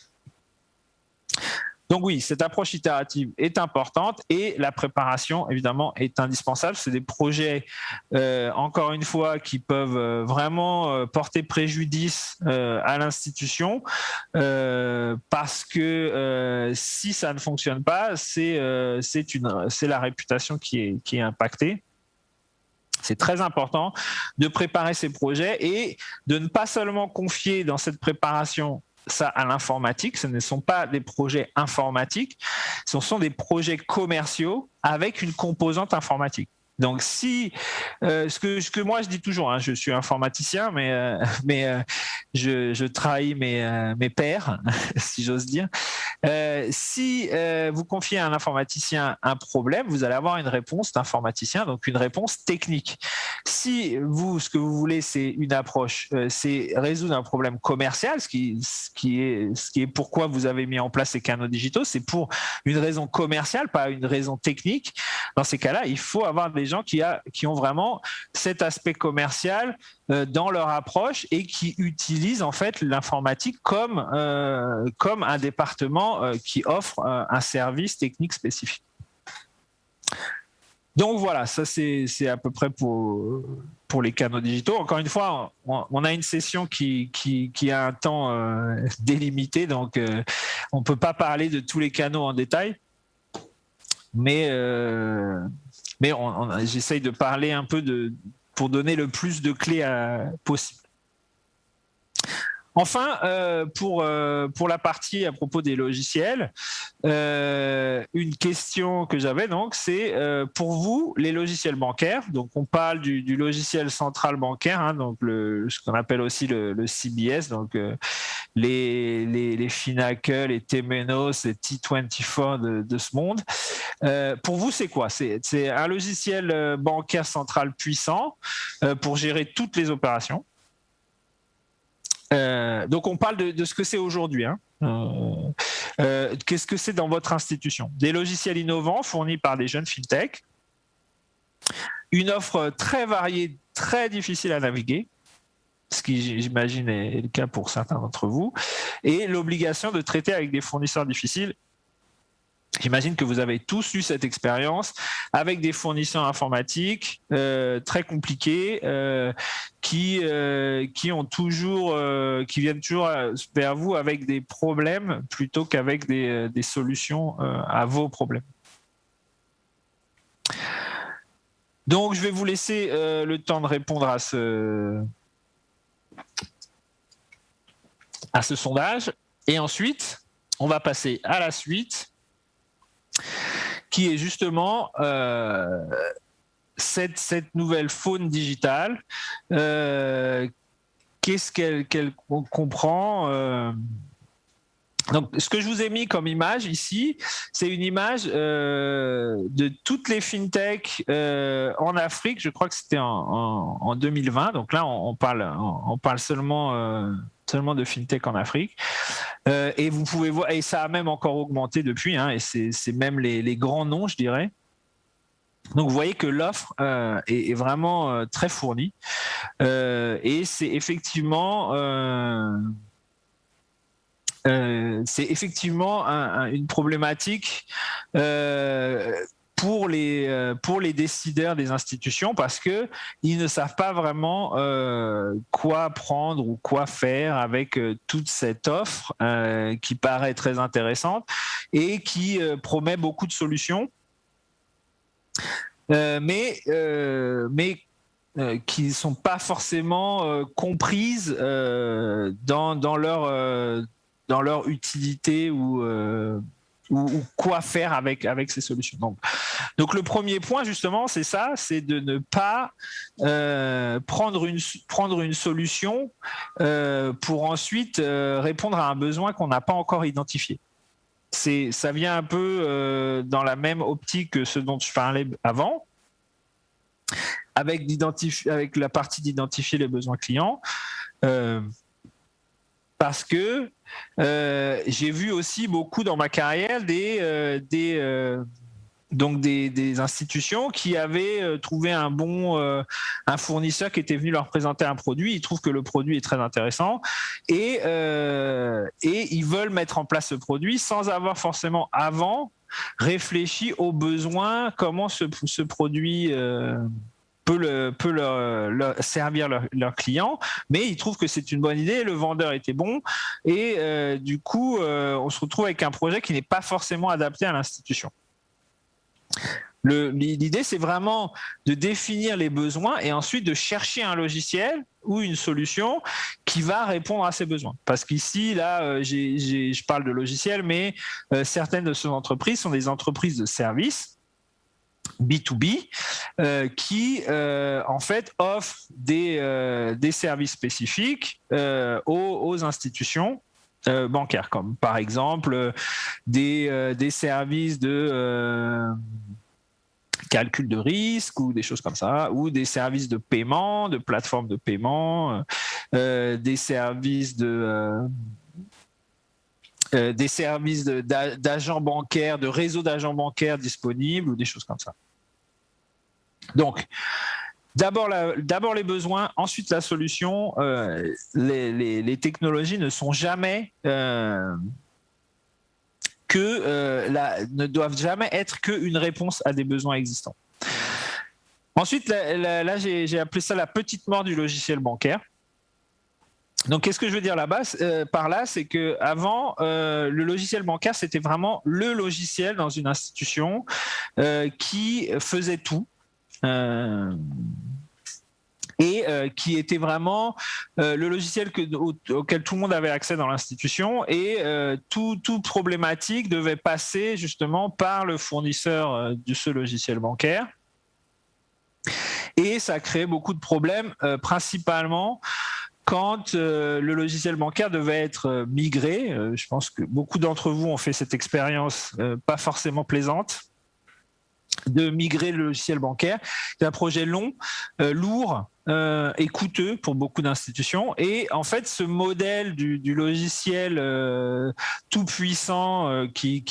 Donc oui, cette approche itérative est importante et la préparation, évidemment, est indispensable. C'est des projets, encore une fois, qui peuvent vraiment porter préjudice à l'institution parce que si ça ne fonctionne pas, c'est la réputation qui est impactée. C'est très important de préparer ces projets et de ne pas seulement confier dans cette préparation ça à l'informatique. Ce ne sont pas des projets informatiques, ce sont des projets commerciaux avec une composante informatique. Donc, ce que moi je dis toujours, hein, je suis informaticien, mais je trahis mes pairs, si j'ose dire. Si vous confiez à un informaticien un problème, vous allez avoir une réponse d'informaticien, donc une réponse technique. Si ce que vous voulez, c'est une approche, c'est résoudre un problème commercial, ce qui est pourquoi vous avez mis en place ces canaux digitaux, c'est pour une raison commerciale, pas une raison technique. Dans ces cas-là, il faut avoir des gens qui ont vraiment cet aspect commercial dans leur approche et qui utilisent en fait l'informatique comme un département qui offre un service technique spécifique. Donc voilà, ça c'est à peu près pour les canaux digitaux. Encore une fois, on a une session qui a un temps délimité, donc on ne peut pas parler de tous les canaux en détail. Mais j'essaye de parler un peu pour donner le plus de clés possible. Enfin, pour la partie à propos des logiciels, une question que j'avais donc, c'est pour vous les logiciels bancaires. Donc, on parle du logiciel central bancaire, hein, donc ce qu'on appelle aussi le CBS, donc les Finacle, les Temenos, les T24 de ce monde. Pour vous, c'est quoi ? C'est un logiciel bancaire central puissant pour gérer toutes les opérations. Donc on parle de ce que c'est aujourd'hui. Hein. Qu'est-ce que c'est dans votre institution? Des logiciels innovants fournis par des jeunes fintech, une offre très variée, très difficile à naviguer, ce qui j'imagine est le cas pour certains d'entre vous, et l'obligation de traiter avec des fournisseurs difficiles. J'imagine que vous avez tous eu cette expérience avec des fournisseurs informatiques très compliqués qui viennent toujours vers vous avec des problèmes plutôt qu'avec des solutions à vos problèmes. Donc, je vais vous laisser le temps de répondre à ce sondage. Et ensuite, on va passer à la suite, qui est justement cette nouvelle faune digitale. Qu'est-ce qu'elle comprend Donc, ce que je vous ai mis comme image ici, c'est une image de toutes les fintechs en Afrique. Je crois que c'était en 2020. Donc là, on parle seulement de fintech en Afrique. Et vous pouvez voir, et ça a même encore augmenté depuis. Hein, et c'est même les grands noms, je dirais. Donc, vous voyez que l'offre est vraiment très fournie. Et c'est effectivement une problématique pour les décideurs des institutions parce qu'ils ne savent pas vraiment quoi prendre ou quoi faire avec toute cette offre qui paraît très intéressante et qui promet beaucoup de solutions, mais qui ne sont pas forcément comprises dans leur utilité ou quoi faire avec ces solutions. Donc le premier point justement, c'est ça, c'est de ne pas prendre une solution pour ensuite répondre à un besoin qu'on n'a pas encore identifié. Ça vient un peu dans la même optique que ce dont je parlais avant, avec la partie d'identifier les besoins clients. Parce que j'ai vu aussi beaucoup dans ma carrière des institutions qui avaient trouvé un fournisseur qui était venu leur présenter un produit. Ils trouvent que le produit est très intéressant et ils veulent mettre en place ce produit sans avoir forcément avant réfléchi aux besoins, comment ce produit peut leur servir leurs clients, mais ils trouvent que c'est une bonne idée, le vendeur était bon, et du coup, on se retrouve avec un projet qui n'est pas forcément adapté à l'institution. L'idée, c'est vraiment de définir les besoins et ensuite de chercher un logiciel ou une solution qui va répondre à ces besoins. Parce qu'ici, là, je parle de logiciels, mais certaines de ces entreprises sont des entreprises de services, B2B, qui en fait offrent des services spécifiques aux institutions bancaires, comme par exemple des services de calcul de risque ou des choses comme ça, ou des services de paiement, de plateformes de paiement, des services d'agents bancaires, de réseaux d'agents bancaires disponibles ou des choses comme ça. Donc, d'abord les besoins, ensuite la solution. Les technologies ne sont jamais ne doivent jamais être qu'une réponse à des besoins existants. Ensuite, là j'ai appelé ça la petite mort du logiciel bancaire. Donc, qu'est-ce que je veux dire par là, c'est qu'avant, le logiciel bancaire, c'était vraiment le logiciel dans une institution qui faisait tout. Et qui était vraiment le logiciel auquel tout le monde avait accès dans l'institution, et toute problématique devait passer justement par le fournisseur de ce logiciel bancaire. Et ça crée beaucoup de problèmes, principalement quand le logiciel bancaire devait être migré. Je pense que beaucoup d'entre vous ont fait cette expérience pas forcément plaisante de migrer le logiciel bancaire. C'est un projet long, lourd, est coûteux pour beaucoup d'institutions. Et en fait, ce modèle du logiciel tout puissant qui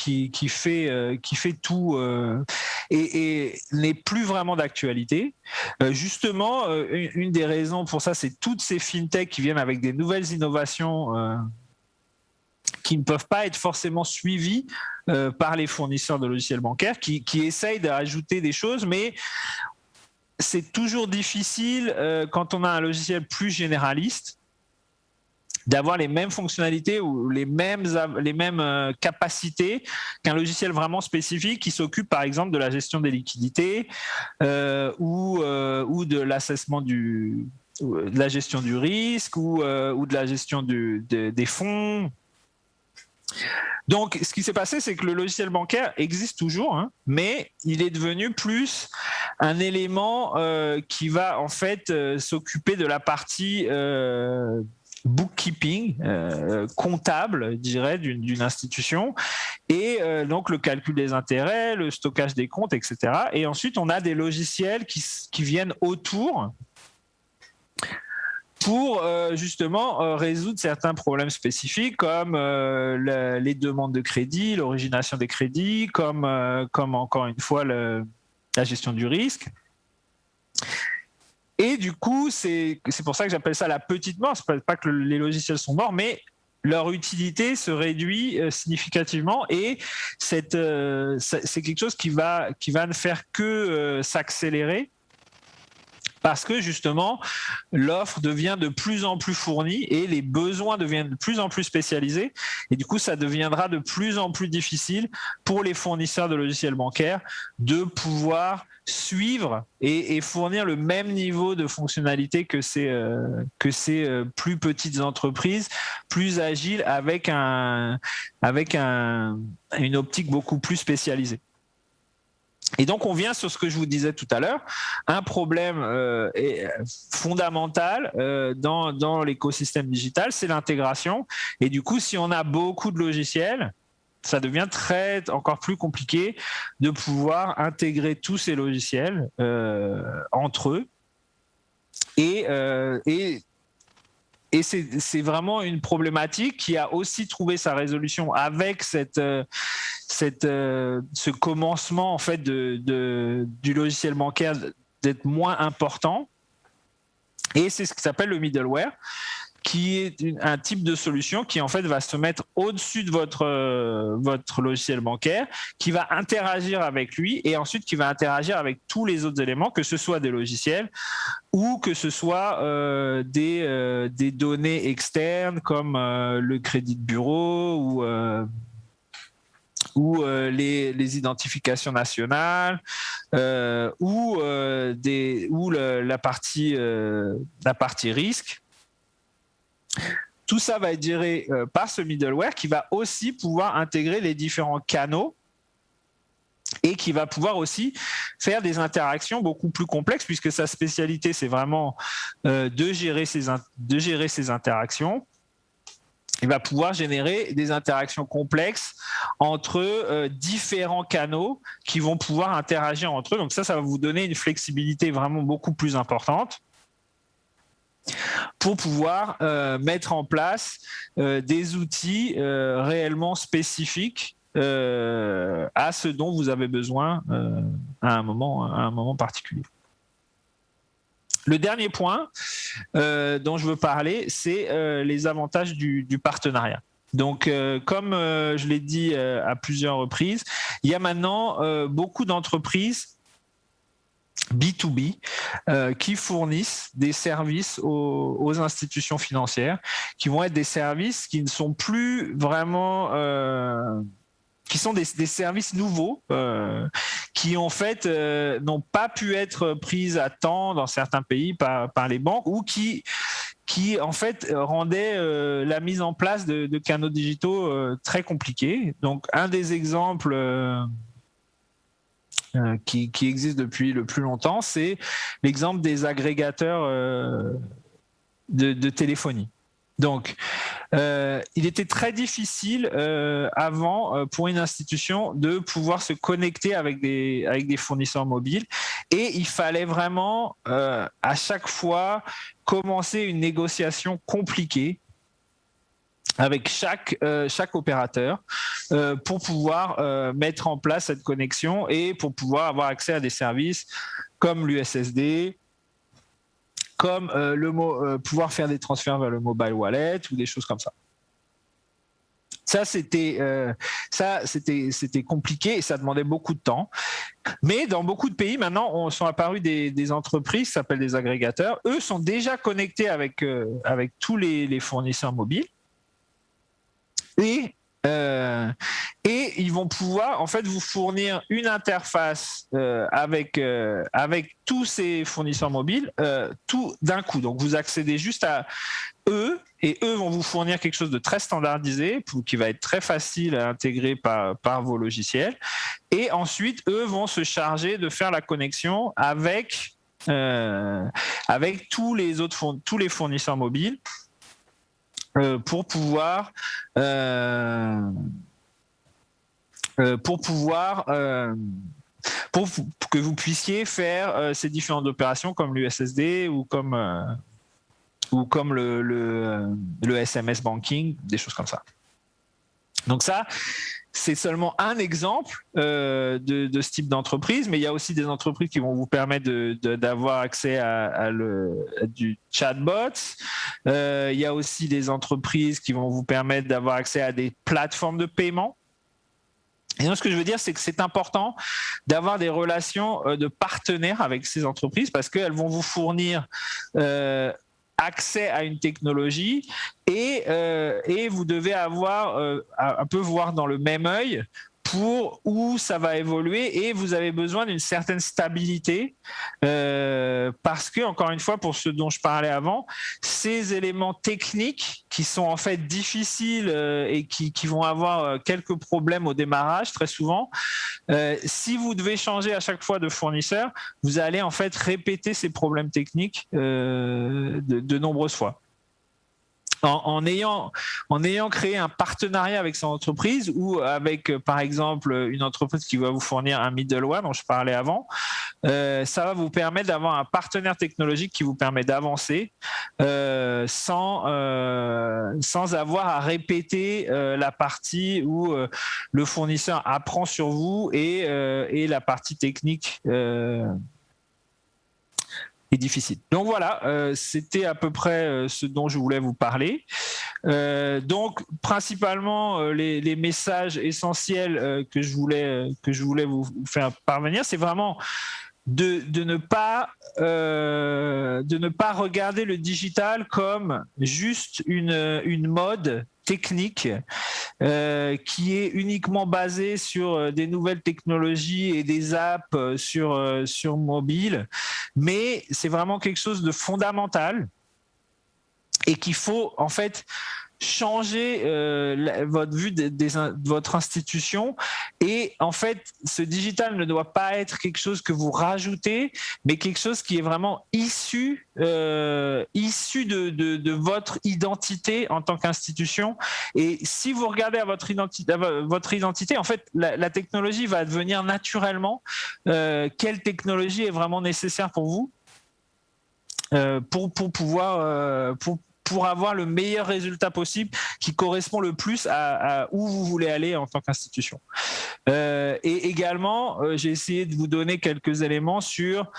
fait tout et n'est plus vraiment d'actualité. Justement, une des raisons pour ça, c'est toutes ces fintechs qui viennent avec des nouvelles innovations qui ne peuvent pas être forcément suivies par les fournisseurs de logiciels bancaires, qui essayent d'ajouter des choses, mais c'est toujours difficile quand on a un logiciel plus généraliste d'avoir les mêmes fonctionnalités ou les mêmes capacités qu'un logiciel vraiment spécifique qui s'occupe par exemple de la gestion des liquidités ou de l'assessment de la gestion du risque ou de la gestion des fonds. Donc, ce qui s'est passé, c'est que le logiciel bancaire existe toujours, hein, mais il est devenu plus un élément qui va en fait s'occuper de la partie bookkeeping, comptable, je dirais, d'une institution, et donc le calcul des intérêts, le stockage des comptes, etc. Et ensuite, on a des logiciels qui viennent autour pour justement résoudre certains problèmes spécifiques comme les demandes de crédit, l'origination des crédits, comme encore une fois la gestion du risque. Et du coup, c'est pour ça que j'appelle ça la petite mort. C'est pas que les logiciels sont morts, mais leur utilité se réduit significativement et c'est quelque chose qui va ne faire que s'accélérer. Parce que justement, l'offre devient de plus en plus fournie et les besoins deviennent de plus en plus spécialisés. Et du coup, ça deviendra de plus en plus difficile pour les fournisseurs de logiciels bancaires de pouvoir suivre et fournir le même niveau de fonctionnalité que ces plus petites entreprises, plus agiles, avec une optique beaucoup plus spécialisée. Et donc, on vient sur ce que je vous disais tout à l'heure, un problème fondamental dans l'écosystème digital, c'est l'intégration. Et du coup, si on a beaucoup de logiciels, ça devient encore plus compliqué de pouvoir intégrer tous ces logiciels entre eux. Et c'est vraiment une problématique qui a aussi trouvé sa résolution avec ce commencement en fait du logiciel bancaire d'être moins important. Et c'est ce qui s'appelle le middleware, qui est un type de solution qui en fait va se mettre au-dessus de votre logiciel bancaire, qui va interagir avec lui et ensuite qui va interagir avec tous les autres éléments, que ce soit des logiciels ou que ce soit des données externes comme le crédit de bureau ou les identifications nationales ou la partie risque. Tout ça va être géré par ce middleware qui va aussi pouvoir intégrer les différents canaux et qui va pouvoir aussi faire des interactions beaucoup plus complexes puisque sa spécialité, c'est vraiment de gérer ces interactions. Il va pouvoir générer des interactions complexes entre différents canaux qui vont pouvoir interagir entre eux. Donc ça va vous donner une flexibilité vraiment beaucoup plus importante pour pouvoir mettre en place des outils réellement spécifiques à ce dont vous avez besoin à un moment particulier. Le dernier point dont je veux parler, c'est les avantages du partenariat. Donc, comme je l'ai dit à plusieurs reprises, il y a maintenant beaucoup d'entreprises B2B qui fournissent des services aux institutions financières, qui vont être des services qui ne sont plus vraiment... qui sont des services nouveaux qui en fait n'ont pas pu être prises à temps dans certains pays par les banques ou qui en fait rendaient la mise en place de canaux digitaux très compliqués. Donc un des exemples qui existe depuis le plus longtemps, c'est l'exemple des agrégateurs de téléphonie. Donc, il était très difficile avant pour une institution de pouvoir se connecter avec des fournisseurs mobiles, et il fallait vraiment à chaque fois commencer une négociation compliquée avec chaque opérateur pour pouvoir mettre en place cette connexion et pour pouvoir avoir accès à des services comme l'USSD, comme pouvoir faire des transferts vers le mobile wallet ou des choses comme ça. Ça, c'était compliqué et ça demandait beaucoup de temps. Mais dans beaucoup de pays, maintenant, sont apparus des entreprises qui s'appellent des agrégateurs. Eux sont déjà connectés avec tous les fournisseurs mobiles. Et ils vont pouvoir en fait vous fournir une interface avec tous ces fournisseurs mobiles tout d'un coup. Donc vous accédez juste à eux et eux vont vous fournir quelque chose de très standardisé qui va être très facile à intégrer par vos logiciels. Et ensuite eux vont se charger de faire la connexion avec tous les fournisseurs mobiles. Pour que vous puissiez faire ces différentes opérations comme l'USSD ou comme le SMS banking, des choses comme ça. Donc ça, c'est seulement un exemple de ce type d'entreprise, mais il y a aussi des entreprises qui vont vous permettre d'avoir accès à du chatbot. Il y a aussi des entreprises qui vont vous permettre d'avoir accès à des plateformes de paiement. Et donc, ce que je veux dire, c'est que c'est important d'avoir des relations de partenaires avec ces entreprises parce qu'elles vont vous fournir accès à une technologie et vous devez avoir un peu voir dans le même œil pour où ça va évoluer, et vous avez besoin d'une certaine stabilité parce que, encore une fois, pour ce dont je parlais avant, ces éléments techniques qui sont en fait difficiles et qui vont avoir quelques problèmes au démarrage très souvent, si vous devez changer à chaque fois de fournisseur, vous allez en fait répéter ces problèmes techniques de nombreuses fois. En ayant créé un partenariat avec son entreprise ou avec, par exemple, une entreprise qui va vous fournir un middleware dont je parlais avant, ça va vous permettre d'avoir un partenaire technologique qui vous permet d'avancer sans avoir à répéter la partie où le fournisseur apprend sur vous et la partie technique difficile. Donc voilà, c'était à peu près ce dont je voulais vous parler. Donc principalement les messages essentiels que je voulais vous faire parvenir, c'est vraiment de ne pas regarder le digital comme juste une mode technique qui est uniquement basée sur des nouvelles technologies et des apps sur mobile, mais c'est vraiment quelque chose de fondamental et qu'il faut en fait changer votre vue de votre institution. Et en fait, ce digital ne doit pas être quelque chose que vous rajoutez, mais quelque chose qui est vraiment issu de votre identité en tant qu'institution. Et si vous regardez à votre identité, en fait, la technologie va devenir naturellement quelle technologie est vraiment nécessaire pour vous pour pouvoir pour avoir le meilleur résultat possible qui correspond le plus à où vous voulez aller en tant qu'institution. Et également, j'ai essayé de vous donner quelques éléments sur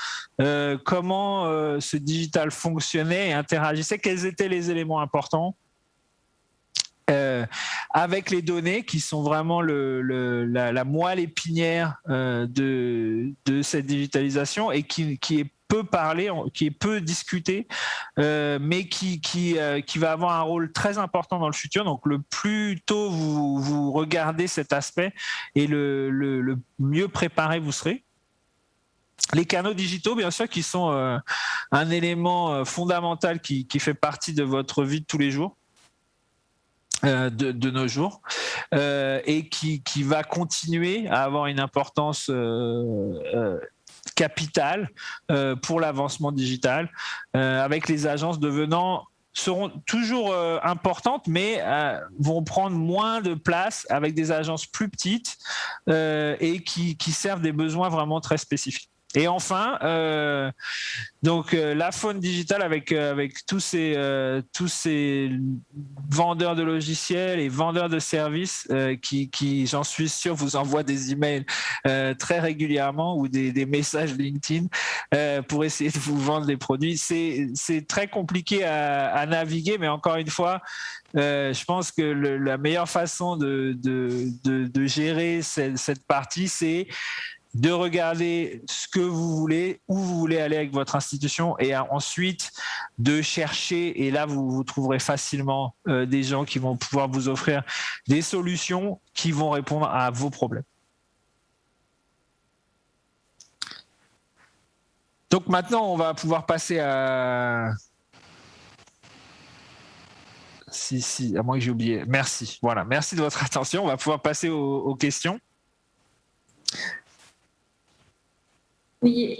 comment ce digital fonctionnait et interagissait, quels étaient les éléments importants avec les données qui sont vraiment la moelle épinière de cette digitalisation et qui est peu parlé, qui est peu discuté, mais qui va avoir un rôle très important dans le futur. Donc le plus tôt vous regardez cet aspect et le mieux préparé vous serez. Les canaux digitaux, bien sûr, qui sont un élément fondamental qui fait partie de votre vie de tous les jours. De nos jours et qui va continuer à avoir une importance capitale pour l'avancement digital avec les agences devenant seront toujours importantes, mais vont prendre moins de place avec des agences plus petites et qui servent des besoins vraiment très spécifiques. Et enfin, donc la faune digitale avec tous ces vendeurs de logiciels et vendeurs de services qui, j'en suis sûr, vous envoient des emails très régulièrement ou des messages LinkedIn pour essayer de vous vendre des produits. C'est très compliqué à naviguer, mais encore une fois, je pense que la meilleure façon de gérer cette partie, c'est de regarder ce que vous voulez, où vous voulez aller avec votre institution et ensuite de chercher, et là vous trouverez facilement des gens qui vont pouvoir vous offrir des solutions qui vont répondre à vos problèmes. Donc maintenant, on va pouvoir passer à... Si, à moins que j'ai oublié. Merci. Voilà, merci de votre attention. On va pouvoir passer aux questions. Oui,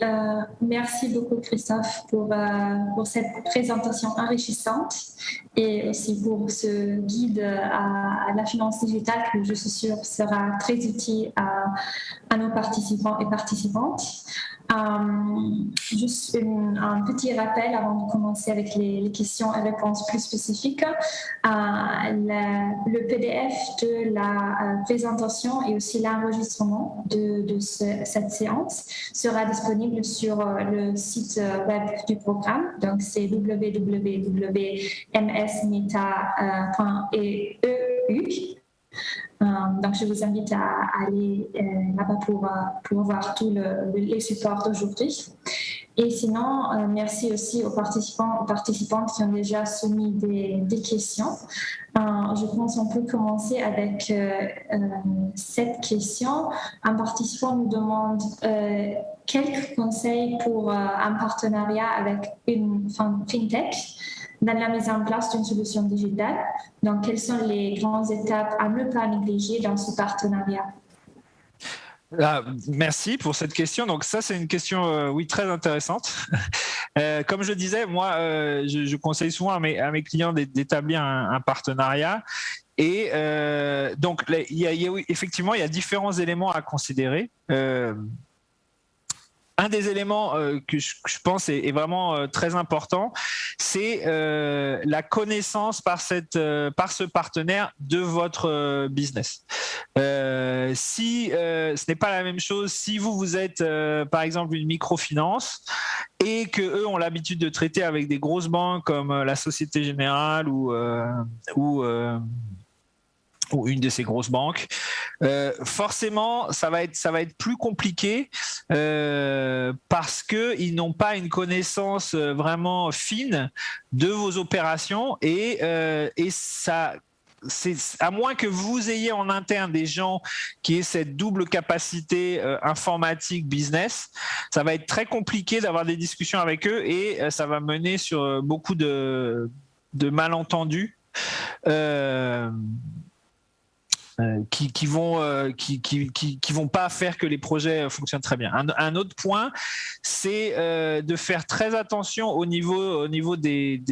merci beaucoup Christophe pour cette présentation enrichissante et aussi pour ce guide à la finance digitale que je suis sûre sera très utile à nos participants et participantes. Juste un petit rappel avant de commencer avec les questions et réponses plus spécifiques. Le PDF de la présentation et aussi l'enregistrement de cette séance sera disponible sur le site web du programme. Donc, c'est www.msmeta.eu. Donc, je vous invite à aller là-bas pour voir tous les supports d'aujourd'hui. Et sinon, merci aussi aux participants et participantes qui ont déjà soumis des questions. Je pense qu'on peut commencer avec cette question. Un participant nous demande quelques conseils pour un partenariat avec une fintech dans la mise en place d'une solution digitale. Donc, quelles sont les grandes étapes à ne pas négliger dans ce partenariat? Merci pour cette question. Donc ça, c'est une question, oui, très intéressante. Comme je disais, moi, je conseille souvent à mes clients d'établir un partenariat. Et donc, effectivement, il y a différents éléments à considérer. Un des éléments que je pense est vraiment très important, c'est la connaissance par ce partenaire de votre business. Si ce n'est pas la même chose, si vous êtes par exemple une microfinance et que eux ont l'habitude de traiter avec des grosses banques comme la Société Générale ou une de ces grosses banques, forcément ça va être plus compliqué parce qu'ils n'ont pas une connaissance vraiment fine de vos opérations et ça, c'est à moins que vous ayez en interne des gens qui aient cette double capacité informatique business, ça va être très compliqué d'avoir des discussions avec eux et ça va mener sur beaucoup de malentendus qui vont pas faire que les projets fonctionnent très bien. Un autre point, c'est de faire très attention au niveau des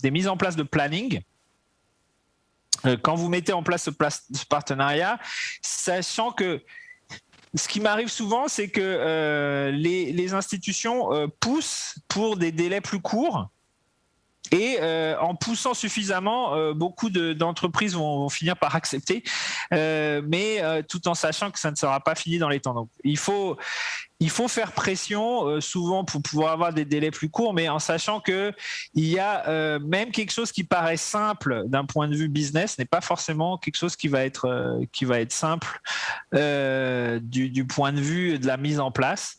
mises en place de planning. Quand vous mettez en place ce partenariat, sachant que ce qui m'arrive souvent, c'est que les institutions poussent pour des délais plus courts. Et en poussant suffisamment, beaucoup d'entreprises vont finir par accepter, mais tout en sachant que ça ne sera pas fini dans les temps. Donc, il faut faire pression souvent pour pouvoir avoir des délais plus courts, mais en sachant que il y a même quelque chose qui paraît simple d'un point de vue business n'est pas forcément quelque chose qui va être simple du point de vue de la mise en place.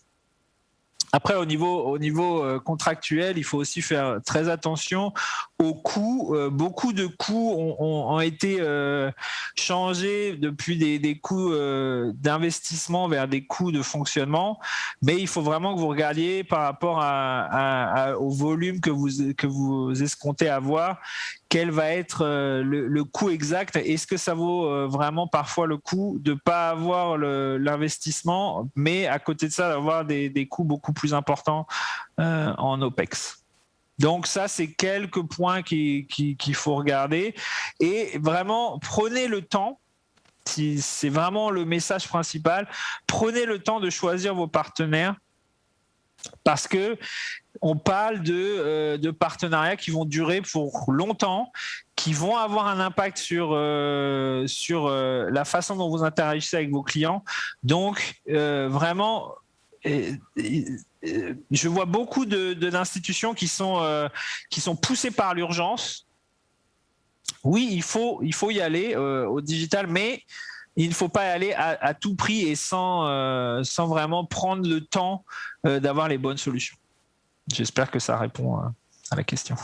Après, au niveau contractuel, il faut aussi faire très attention aux coûts. Beaucoup de coûts ont été changés depuis des coûts d'investissement vers des coûts de fonctionnement. Mais il faut vraiment que vous regardiez par rapport au volume que vous escomptez avoir, quel va être le coût exact. Est-ce que ça vaut vraiment parfois le coup de ne pas avoir l'investissement, mais à côté de ça, d'avoir des coûts beaucoup plus importants en OPEX. Donc ça, c'est quelques points qu'il faut regarder. Et vraiment, prenez le temps, c'est vraiment le message principal, prenez le temps de choisir vos partenaires, parce que on parle de partenariats qui vont durer pour longtemps, qui vont avoir un impact sur la façon dont vous interagissez avec vos clients. Donc, vraiment, je vois beaucoup d'institutions qui sont poussées par l'urgence. Oui, il faut y aller au digital, mais il ne faut pas y aller à tout prix et sans vraiment prendre le temps d'avoir les bonnes solutions. J'espère que ça répond à la question.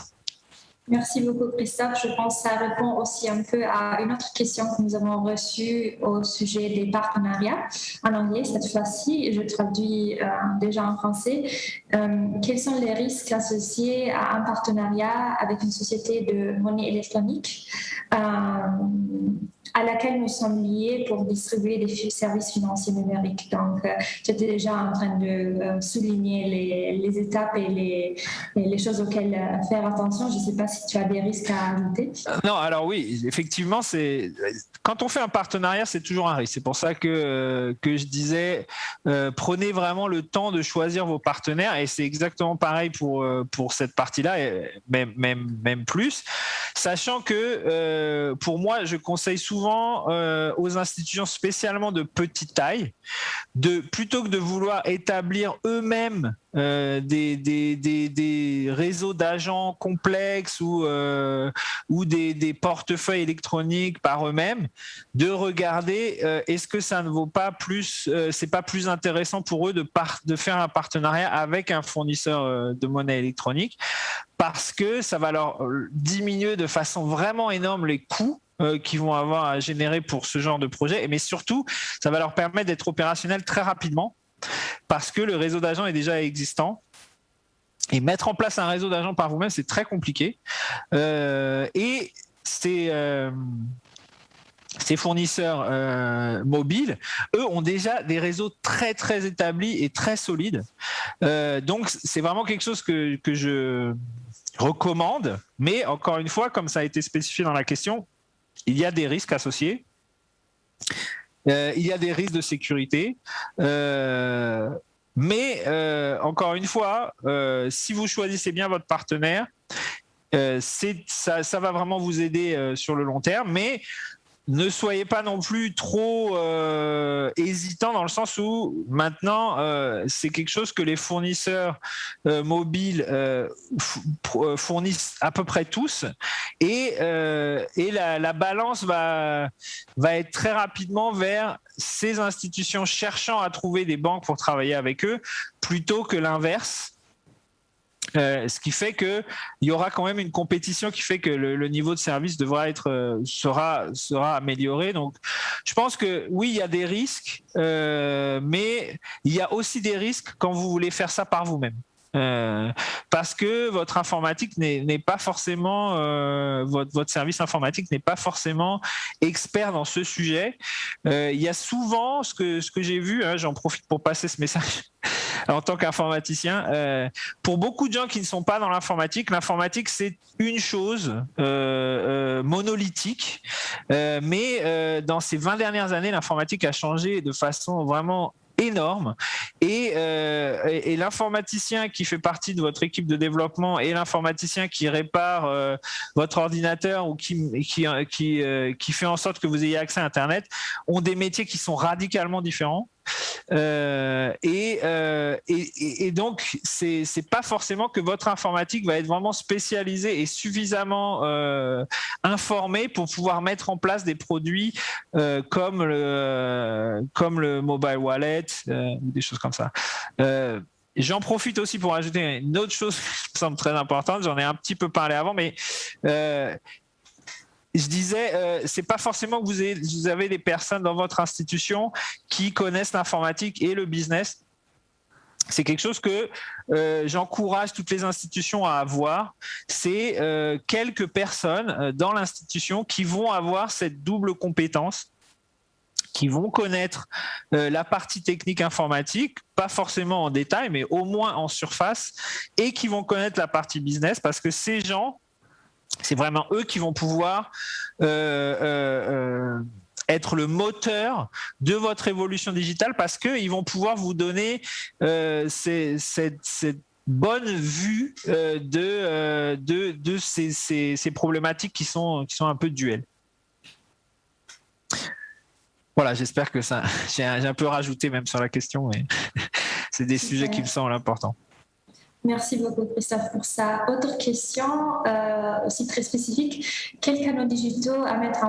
Merci beaucoup, Christophe. Je pense que ça répond aussi un peu à une autre question que nous avons reçue au sujet des partenariats. En anglais, cette fois-ci, je traduis déjà en français. Quels sont les risques associés à un partenariat avec une société de monnaie électronique à laquelle nous sommes liés pour distribuer des services financiers numériques? Donc, tu étais déjà en train de souligner les étapes et les choses auxquelles faire attention. Je ne sais pas si tu as des risques à ajouter. Non, alors oui, effectivement, quand on fait un partenariat, c'est toujours un risque. C'est pour ça que je disais, prenez vraiment le temps de choisir vos partenaires, et c'est exactement pareil pour cette partie-là, et même plus, sachant que pour moi, je conseille souvent aux institutions spécialement de petite taille, plutôt que de vouloir établir eux-mêmes des réseaux d'agents complexes ou des portefeuilles électroniques par eux-mêmes, de regarder est-ce que ça ne vaut pas plus, c'est pas plus intéressant pour eux de faire un partenariat avec un fournisseur de monnaie électronique, parce que ça va leur diminuer de façon vraiment énorme les coûts qu'ils vont avoir à générer pour ce genre de projet, mais surtout ça va leur permettre d'être opérationnels très rapidement, parce que le réseau d'agents est déjà existant. Et mettre en place un réseau d'agents par vous-même, c'est très compliqué. Et ces fournisseurs mobiles, eux, ont déjà des réseaux très, très établis et très solides. Donc, c'est vraiment quelque chose que je recommande. Mais encore une fois, comme ça a été spécifié dans la question, il y a des risques associés. Il y a des risques de sécurité. Mais encore une fois, si vous choisissez bien votre partenaire, ça va vraiment vous aider sur le long terme. Mais ne soyez pas non plus trop hésitant, dans le sens où maintenant c'est quelque chose que les fournisseurs mobiles fournissent à peu près tous, et la balance va être très rapidement vers ces institutions cherchant à trouver des banques pour travailler avec eux, plutôt que l'inverse. Ce qui fait qu'il y aura quand même une compétition qui fait que le niveau de service sera amélioré. Donc, je pense que oui, il y a des risques, mais il y a aussi des risques quand vous voulez faire ça par vous-même. Parce que votre informatique n'est pas forcément, votre service informatique n'est pas forcément expert dans ce sujet. Il y a souvent ce que j'ai vu, j'en profite pour passer ce message en tant qu'informaticien, pour beaucoup de gens qui ne sont pas dans l'informatique c'est une chose monolithique, mais dans ces 20 dernières années, l'informatique a changé de façon vraiment énorme, et l'informaticien qui fait partie de votre équipe de développement et l'informaticien qui répare votre ordinateur ou qui fait en sorte que vous ayez accès à Internet ont des métiers qui sont radicalement différents. Et donc c'est pas forcément que votre informatique va être vraiment spécialisée et suffisamment informée pour pouvoir mettre en place des produits comme le mobile wallet, des choses comme ça. J'en profite aussi pour ajouter une autre chose qui me semble très importante. J'en ai un petit peu parlé avant, mais je disais, c'est pas forcément que vous avez des personnes dans votre institution qui connaissent l'informatique et le business. C'est quelque chose que j'encourage toutes les institutions à avoir. C'est quelques personnes dans l'institution qui vont avoir cette double compétence, qui vont connaître la partie technique informatique, pas forcément en détail, mais au moins en surface, et qui vont connaître la partie business, parce que ces gens, c'est vraiment eux qui vont pouvoir être le moteur de votre évolution digitale, parce qu'ils vont pouvoir vous donner cette bonne vue de ces problématiques qui sont un peu duelles. Voilà, j'espère que ça, j'ai un peu rajouté même sur la question, mais c'est des sujets qui me semblent importants. Merci beaucoup, Christophe, pour ça. Autre question, aussi très spécifique. Quels canaux digitaux à mettre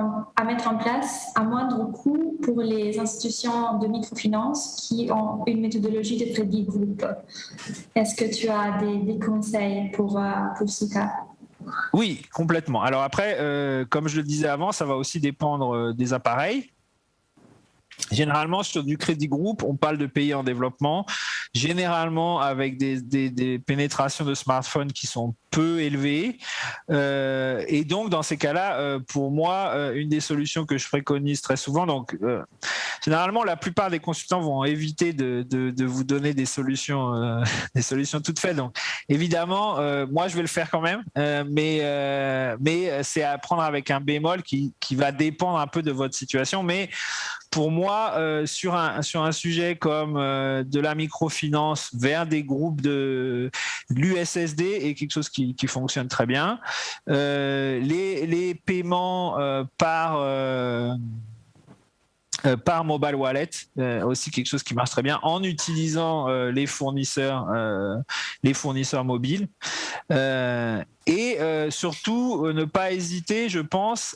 en place à moindre coût pour les institutions de microfinance qui ont une méthodologie de crédit groupe? Est-ce que tu as des conseils pour ce cas? Oui, complètement. Alors après, comme je le disais avant, ça va aussi dépendre des appareils. Généralement, sur du crédit groupe, on parle de pays en développement, généralement avec des pénétrations de smartphones qui sont peu élevées. Et donc, dans ces cas-là, pour moi, une des solutions que je préconise très souvent, donc généralement, la plupart des consultants vont éviter de vous donner des solutions toutes faites. Donc, évidemment, moi, je vais le faire quand même, mais c'est à prendre avec un bémol qui va dépendre un peu de votre situation. Mais pour moi, sur un sujet comme de la microfinance vers des groupes de l'USSD est quelque chose qui fonctionne très bien. Les paiements par mobile wallet, aussi quelque chose qui marche très bien en utilisant les fournisseurs mobiles. Et surtout, ne pas hésiter, je pense,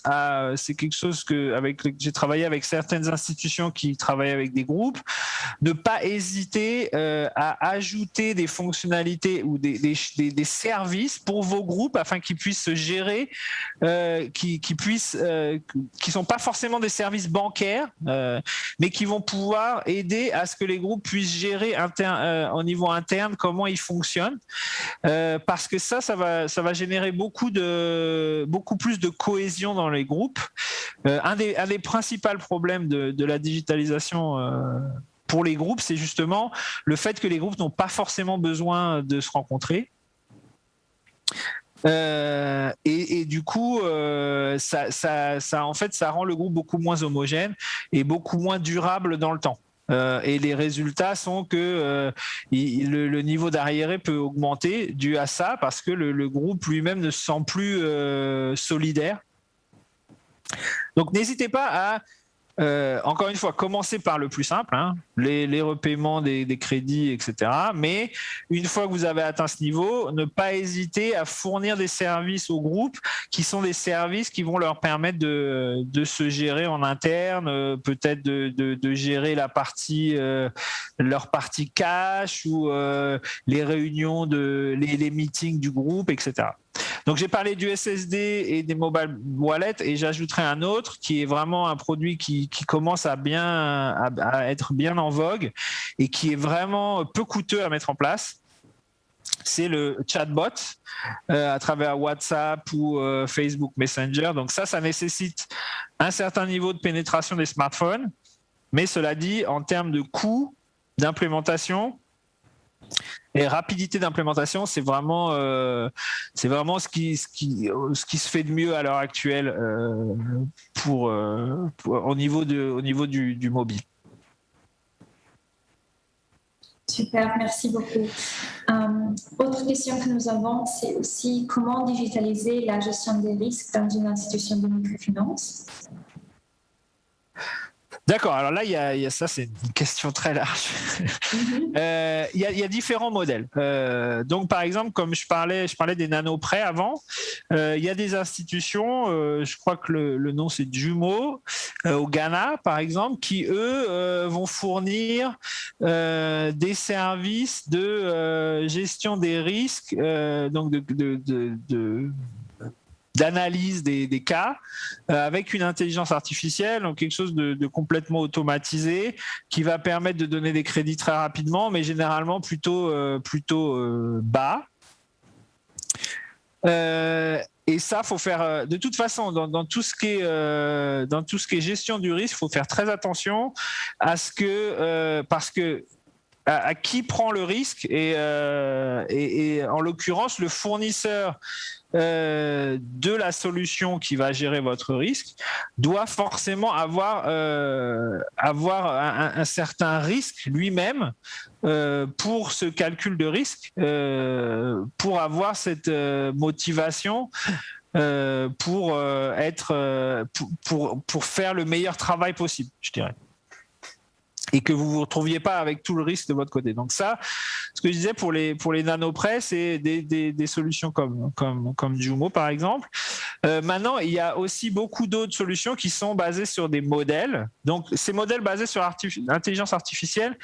c'est quelque chose j'ai travaillé avec certaines institutions qui travaillent avec des groupes, ne pas hésiter à ajouter des fonctionnalités ou des services pour vos groupes afin qu'ils puissent se gérer, qui sont pas forcément des services bancaires, mais qui vont pouvoir aider à ce que les groupes puissent gérer au niveau interne comment ils fonctionnent, parce que ça va générer beaucoup plus de cohésion dans les groupes. Un des principaux problèmes de la digitalisation pour les groupes, c'est justement le fait que les groupes n'ont pas forcément besoin de se rencontrer. Et du coup, ça rend le groupe beaucoup moins homogène et beaucoup moins durable dans le temps. Et les résultats sont que le niveau d'arriéré peut augmenter dû à ça, parce que le groupe lui-même ne se sent plus solidaire. Donc n'hésitez pas à encore une fois, commencer par le plus simple, hein, les repaiements des crédits, etc. Mais une fois que vous avez atteint ce niveau, ne pas hésiter à fournir des services au groupe qui sont des services qui vont leur permettre de se gérer en interne, peut-être de gérer leur partie cash ou les réunions, les meetings du groupe, etc. Donc j'ai parlé du SSD et des mobile wallets, et j'ajouterai un autre qui est vraiment un produit qui commence à être bien en vogue et qui est vraiment peu coûteux à mettre en place. C'est le chatbot à travers WhatsApp ou Facebook Messenger. Donc ça nécessite un certain niveau de pénétration des smartphones, mais cela dit, en termes de coût d'implémentation et rapidité d'implémentation, c'est vraiment ce qui se fait de mieux à l'heure actuelle au niveau du mobile. Super, merci beaucoup. Autre question que nous avons, c'est aussi comment digitaliser la gestion des risques dans une institution de microfinance? D'accord, alors là, ça, c'est une question très large. Il y a différents modèles. Donc, par exemple, comme je parlais des nano-prêts avant, il y a des institutions, je crois que le nom c'est Jumo, au Ghana, par exemple, qui, eux, vont fournir des services de gestion des risques, donc d'analyse des cas avec une intelligence artificielle, donc quelque chose de complètement automatisé qui va permettre de donner des crédits très rapidement, mais généralement plutôt bas. Et ça, faut faire de toute façon dans tout ce qui est gestion du risque, faut faire très attention à ce que parce que à qui prend le risque et en l'occurrence le fournisseur de la solution qui va gérer votre risque doit forcément avoir un certain risque lui-même pour ce calcul de risque, pour avoir cette motivation pour faire le meilleur travail possible, je dirais. Et que vous ne vous retrouviez pas avec tout le risque de votre côté. Donc ça, ce que je disais pour les nanoprès, c'est des solutions comme Jumo, par exemple. Maintenant, il y a aussi beaucoup d'autres solutions qui sont basées sur des modèles. Donc, ces modèles basés sur l'intelligence artificielle,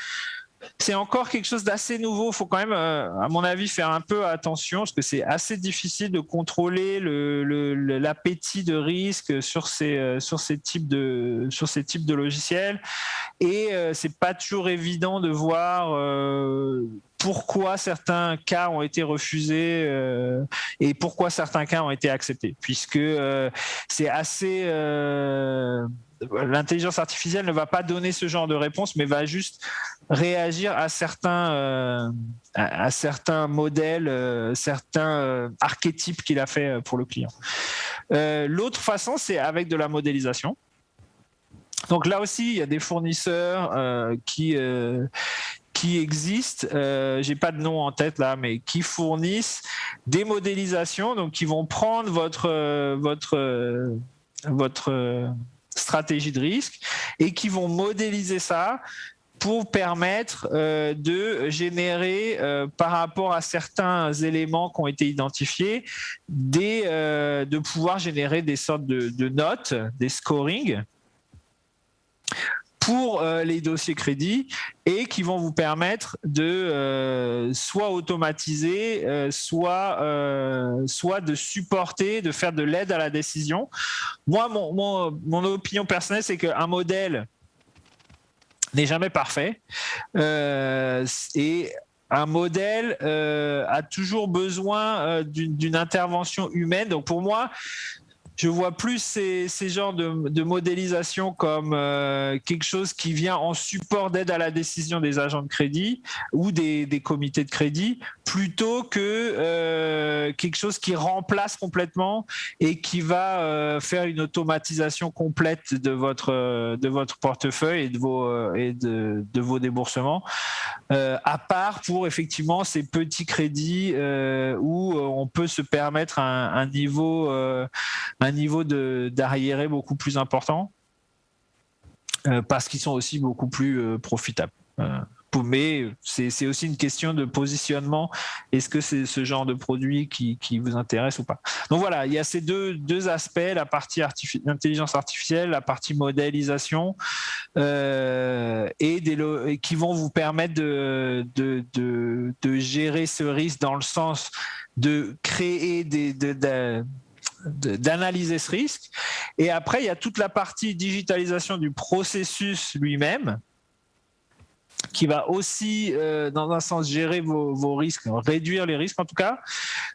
c'est encore quelque chose d'assez nouveau. Il faut quand même, à mon avis, faire un peu attention parce que c'est assez difficile de contrôler l'appétit de risque sur ces types de logiciels. Et c'est pas toujours évident de voir pourquoi certains cas ont été refusés et pourquoi certains cas ont été acceptés, puisque c'est assez l'intelligence artificielle ne va pas donner ce genre de réponse, mais va juste réagir à certains modèles, certains archétypes qu'il a fait pour le client. L'autre façon, c'est avec de la modélisation. Donc là aussi, il y a des fournisseurs qui existent, j'ai pas de nom en tête là, mais qui fournissent des modélisations, donc qui vont prendre votre stratégie de risque et qui vont modéliser ça pour permettre de générer, par rapport à certains éléments qui ont été identifiés, de pouvoir générer des sortes de notes, des scorings, pour les dossiers crédit et qui vont vous permettre de soit automatiser, soit de supporter, de faire de l'aide à la décision. Moi, mon opinion personnelle, c'est qu'un modèle n'est jamais parfait et un modèle a toujours besoin d'une intervention humaine. Donc pour moi, je vois plus ces genres de modélisation comme quelque chose qui vient en support d'aide à la décision des agents de crédit ou des comités de crédit, plutôt que quelque chose qui remplace complètement et qui va faire une automatisation complète de votre portefeuille et de vos déboursements, à part pour effectivement ces petits crédits où on peut se permettre un niveau d'arriéré beaucoup plus important parce qu'ils sont aussi beaucoup plus profitables. Mais c'est aussi une question de positionnement. Est-ce que c'est ce genre de produit qui vous intéresse ou pas? Donc voilà, il y a ces deux aspects, la partie intelligence artificielle, la partie modélisation, et qui vont vous permettre de gérer ce risque dans le sens de créer d'analyser ce risque. Et après, il y a toute la partie digitalisation du processus lui-même qui va aussi, dans un sens, gérer vos risques, réduire les risques en tout cas,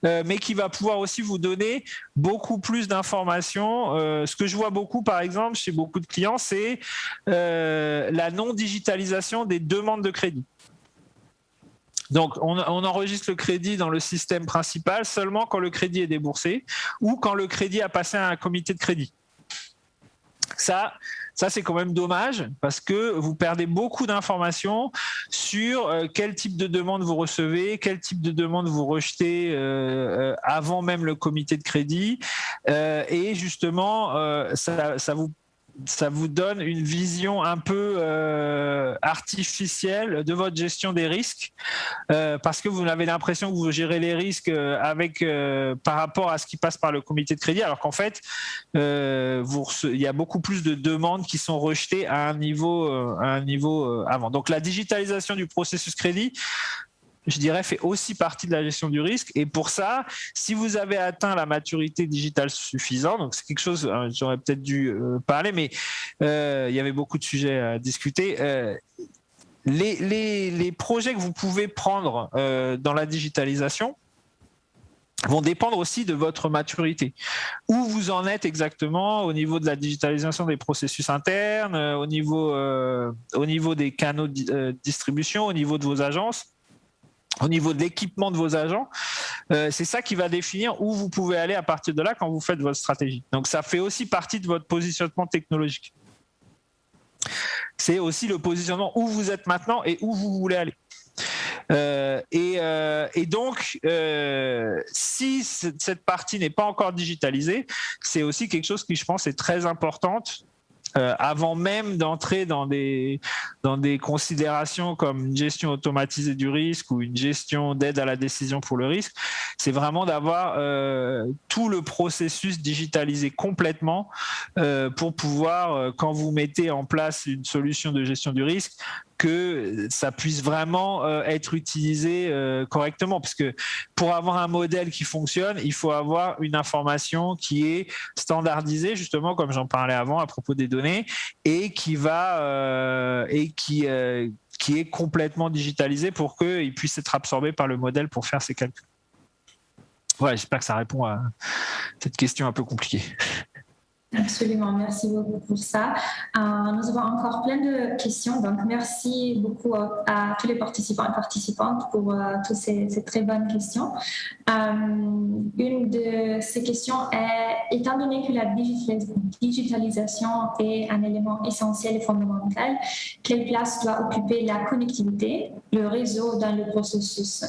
mais qui va pouvoir aussi vous donner beaucoup plus d'informations. Ce que je vois beaucoup, par exemple, chez beaucoup de clients, c'est la non-digitalisation des demandes de crédit. Donc, on enregistre le crédit dans le système principal seulement quand le crédit est déboursé ou quand le crédit a passé à un comité de crédit. Ça, c'est quand même dommage parce que vous perdez beaucoup d'informations sur quel type de demande vous recevez, quel type de demande vous rejetez avant même le comité de crédit. Et justement, ça vous donne une vision un peu artificielle de votre gestion des risques parce que vous avez l'impression que vous gérez les risques par rapport à ce qui passe par le comité de crédit, alors qu'en fait, il y a beaucoup plus de demandes qui sont rejetées à un niveau avant. Donc la digitalisation du processus crédit, je dirais, fait aussi partie de la gestion du risque. Et pour ça, si vous avez atteint la maturité digitale suffisante, donc c'est quelque chose, j'aurais peut-être dû parler, mais il y avait beaucoup de sujets à discuter. Les projets que vous pouvez prendre dans la digitalisation, vont dépendre aussi de votre maturité. Où vous en êtes exactement au niveau de la digitalisation des processus internes, au niveau des canaux de distribution, au niveau de vos agences, au niveau de l'équipement de vos agents. C'est ça qui va définir où vous pouvez aller à partir de là quand vous faites votre stratégie. Donc ça fait aussi partie de votre positionnement technologique. C'est aussi le positionnement où vous êtes maintenant et où vous voulez aller. Et donc, si cette partie n'est pas encore digitalisée, c'est aussi quelque chose qui, je pense, est très importante avant même d'entrer dans des considérations comme une gestion automatisée du risque ou une gestion d'aide à la décision pour le risque. C'est vraiment d'avoir tout le processus digitalisé complètement pour pouvoir, quand vous mettez en place une solution de gestion du risque, que ça puisse vraiment être utilisé correctement. Parce que pour avoir un modèle qui fonctionne, il faut avoir une information qui est standardisée, justement, comme j'en parlais avant à propos des données, et qui est complètement digitalisée pour qu'il puisse être absorbé par le modèle pour faire ses calculs. Ouais, j'espère que ça répond à cette question un peu compliquée. Absolument, merci beaucoup pour ça. Nous avons encore plein de questions, donc merci beaucoup à tous les participants et participantes pour toutes ces très bonnes questions. Une de ces questions est, étant donné que la digitalisation est un élément essentiel et fondamental, quelle place doit occuper la connectivité, le réseau dans le processus?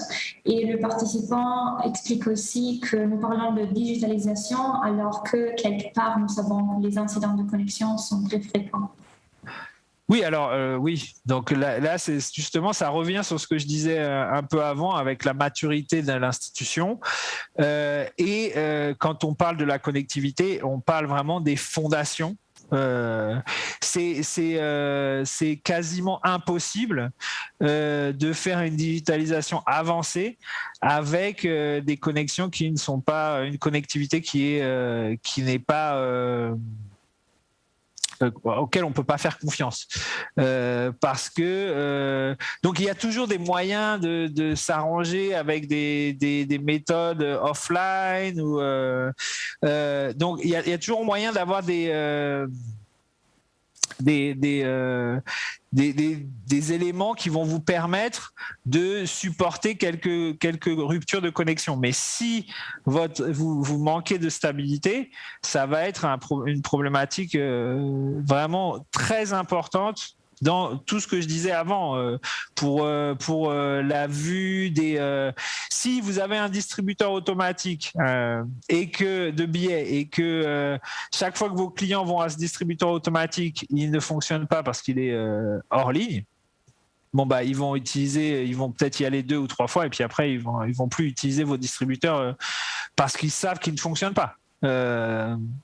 Et le participant explique aussi que nous parlons de digitalisation alors que quelque part nous savons que les incidents de connexion sont très fréquents. Oui, alors oui. Donc là, c'est justement, ça revient sur ce que je disais un peu avant avec la maturité de l'institution. Quand on parle de la connectivité, on parle vraiment des fondations. C'est quasiment impossible de faire une digitalisation avancée avec des connexions qui ne sont pas une connectivité qui n'est pas auquel on ne peut pas faire confiance. Parce que donc il y a toujours des moyens de s'arranger avec des méthodes offline ou donc il y a toujours moyen d'avoir des éléments qui vont vous permettre de supporter quelques ruptures de connexion. Mais si vous manquez de stabilité, ça va être une problématique vraiment très importante dans tout ce que je disais avant, pour la vue des... si vous avez un distributeur automatique de billets et que chaque fois que vos clients vont à ce distributeur automatique, il ne fonctionne pas parce qu'il est hors ligne, bon bah ils vont peut-être y aller 2 ou 3 fois et puis après ils vont plus utiliser vos distributeurs parce qu'ils savent qu'ils ne fonctionnent pas.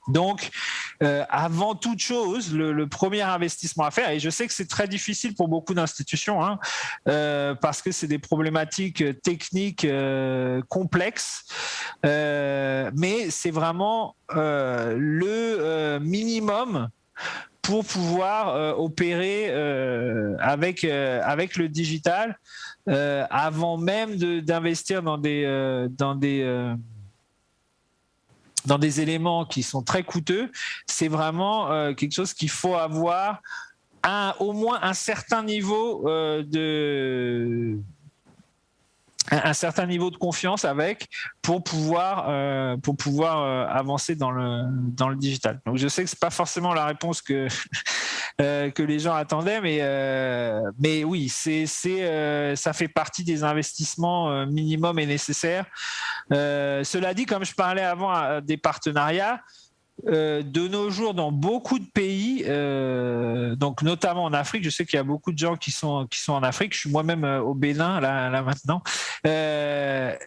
Donc, avant toute chose, le premier investissement à faire, et je sais que c'est très difficile pour beaucoup d'institutions, parce que c'est des problématiques techniques complexes, mais c'est vraiment le minimum pour pouvoir opérer avec le digital avant même d'investir dans des éléments qui sont très coûteux. C'est vraiment quelque chose qu'il faut avoir au moins un certain niveau un certain niveau de confiance avec pour pouvoir avancer dans le digital. Donc je sais que c'est pas forcément la réponse que les gens attendaient, mais oui, ça fait partie des investissements minimums et nécessaires. Cela dit, comme je parlais avant des partenariats, de nos jours dans beaucoup de pays, donc notamment en Afrique, je sais qu'il y a beaucoup de gens qui sont en Afrique. Je suis moi-même au Bénin là maintenant, et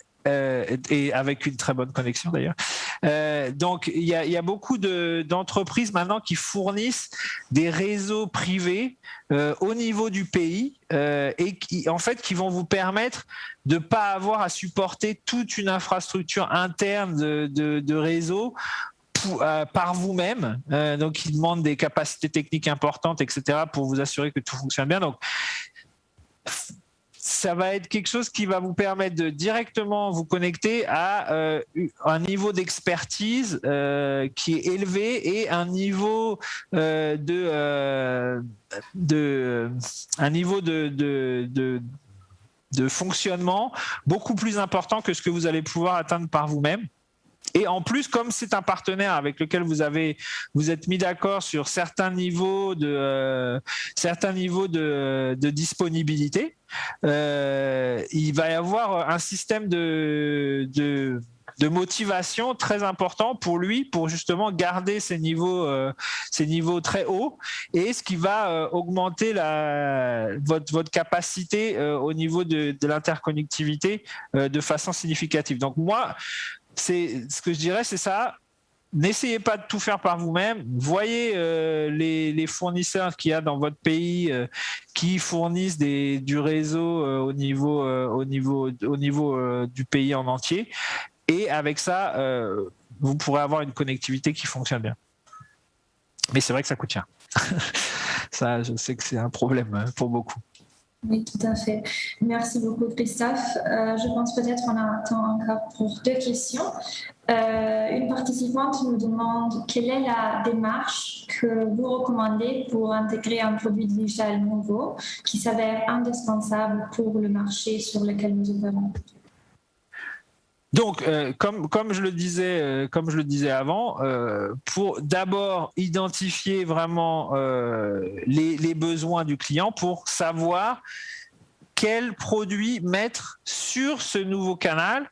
avec une très bonne connexion d'ailleurs. Donc il y a beaucoup d'entreprises maintenant qui fournissent des réseaux privés au niveau du pays et qui vont vous permettre de pas avoir à supporter toute une infrastructure interne de réseau par vous-même, donc ils demandent des capacités techniques importantes, etc., pour vous assurer que tout fonctionne bien. Donc ça va être quelque chose qui va vous permettre de directement vous connecter à un niveau d'expertise qui est élevé et un niveau de fonctionnement beaucoup plus important que ce que vous allez pouvoir atteindre par vous-même. Et en plus, comme c'est un partenaire avec lequel vous êtes mis d'accord sur certains niveaux de disponibilité, il va y avoir un système de motivation très important pour lui, pour justement garder ces niveaux très hauts, et ce qui va augmenter votre capacité au niveau de l'interconnectivité de façon significative. Donc moi, c'est ce que je dirais, c'est ça. N'essayez pas de tout faire par vous-même. Voyez les fournisseurs qu'il y a dans votre pays qui fournissent du réseau au niveau du pays en entier. Et avec ça, vous pourrez avoir une connectivité qui fonctionne bien. Mais c'est vrai que ça coûte cher. Ça, je sais que c'est un problème pour beaucoup. Oui, tout à fait. Merci beaucoup, Christophe. Je pense peut-être qu'on a temps encore pour 2 questions. Une participante nous demande quelle est la démarche que vous recommandez pour intégrer un produit digital nouveau qui s'avère indispensable pour le marché sur lequel nous opérons. Donc, comme je le disais avant, pour d'abord identifier vraiment les besoins du client pour savoir quel produit mettre sur ce nouveau canal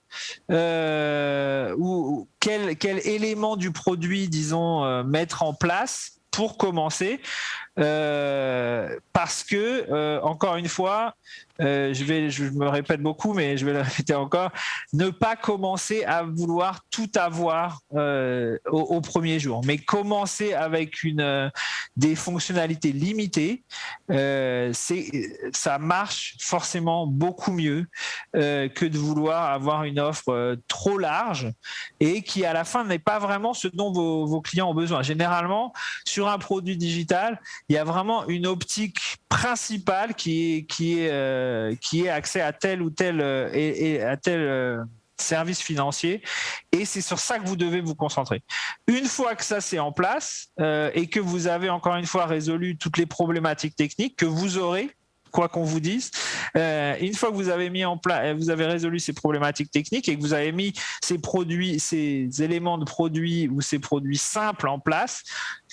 ou quel élément du produit, disons, mettre en place pour commencer. Parce que, encore une fois, je me répète beaucoup, mais je vais le répéter encore, ne pas commencer à vouloir tout avoir au premier jour, mais commencer avec des fonctionnalités limitées, ça marche forcément beaucoup mieux que de vouloir avoir une offre trop large et qui à la fin n'est pas vraiment ce dont vos clients ont besoin. Généralement, sur un produit digital, il y a vraiment une optique principale qui est accès à tel ou tel service financier, et c'est sur ça que vous devez vous concentrer. Une fois que ça c'est en place et que vous avez encore une fois résolu toutes les problématiques techniques que vous aurez, quoi qu'on vous dise, une fois que vous avez mis en place, vous avez résolu ces problématiques techniques et que vous avez mis ces éléments de produits ou ces produits simples en place,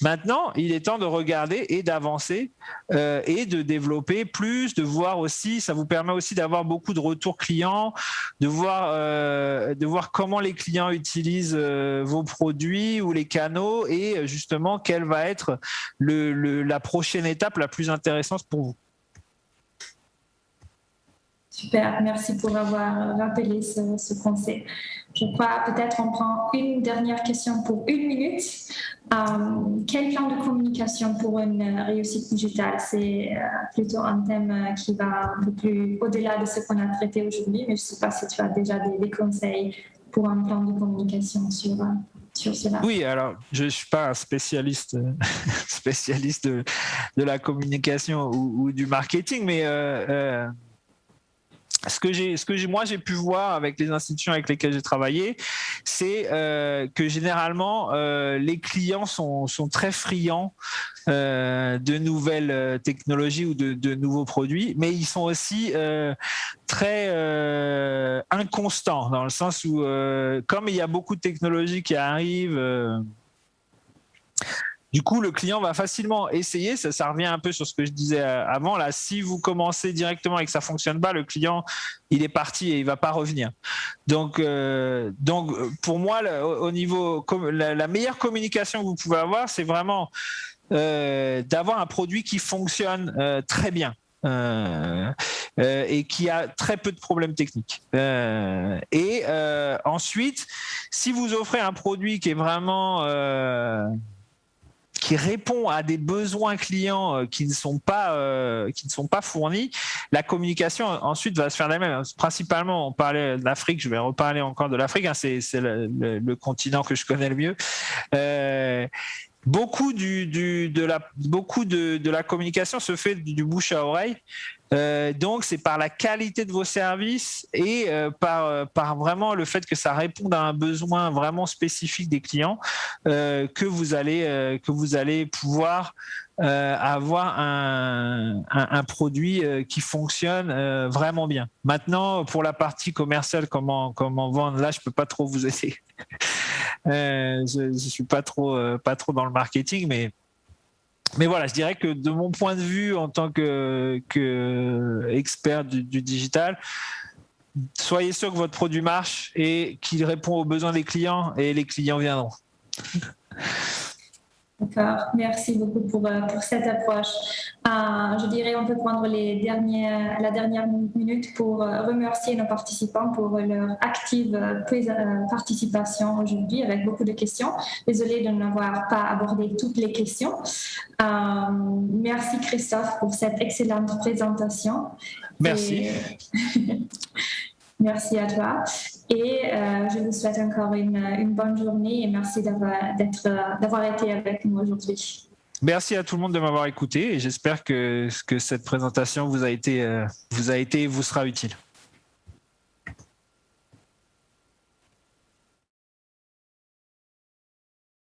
maintenant, il est temps de regarder et d'avancer et de développer plus, de voir aussi, ça vous permet aussi d'avoir beaucoup de retours clients, de voir comment les clients utilisent vos produits ou les canaux et justement quelle va être la prochaine étape la plus intéressante pour vous. Super, merci pour avoir rappelé ce conseil. Je crois peut-être on prend une dernière question pour 1 minute. Quel plan de communication pour une réussite digitale? C'est plutôt un thème qui va un peu plus au-delà de ce qu'on a traité aujourd'hui, mais je ne sais pas si tu as déjà des conseils pour un plan de communication sur cela. Oui, alors je ne suis pas un spécialiste de la communication ou du marketing, mais ce que moi j'ai pu voir avec les institutions avec lesquelles j'ai travaillé, c'est que généralement les clients sont très friands de nouvelles technologies ou de nouveaux produits, mais ils sont aussi très inconstants, dans le sens où comme il y a beaucoup de technologies qui arrivent, du coup, le client va facilement essayer, ça revient un peu sur ce que je disais avant, là, si vous commencez directement et que ça ne fonctionne pas, le client, il est parti et il ne va pas revenir. Donc pour moi, au niveau, la meilleure communication que vous pouvez avoir, c'est vraiment d'avoir un produit qui fonctionne très bien. Et qui a très peu de problèmes techniques. Ensuite, si vous offrez un produit qui est vraiment... qui répond à des besoins clients qui ne sont pas fournis, la communication ensuite va se faire la même. Principalement, on parlait de l'Afrique, je vais reparler encore de l'Afrique, hein, c'est le continent que je connais le mieux. Beaucoup de la communication se fait du bouche à oreille. Donc, c'est par la qualité de vos services et par vraiment le fait que ça réponde à un besoin vraiment spécifique des clients que vous allez pouvoir avoir un produit qui fonctionne vraiment bien. Maintenant, pour la partie commerciale, comment vendre, là, je peux pas trop vous aider. Je suis pas trop dans le marketing, mais voilà, je dirais que de mon point de vue en tant que expert du digital, soyez sûr que votre produit marche et qu'il répond aux besoins des clients, et les clients viendront. D'accord, merci beaucoup pour cette approche. Je dirais on peut prendre la dernière minute pour remercier nos participants pour leur active participation aujourd'hui avec beaucoup de questions. Désolée de n'avoir pas abordé toutes les questions. Merci Christophe pour cette excellente présentation. Merci. Merci à toi. Et je vous souhaite encore une bonne journée et merci d'avoir été avec nous aujourd'hui. Merci à tout le monde de m'avoir écouté et j'espère que cette présentation vous a été et vous sera utile.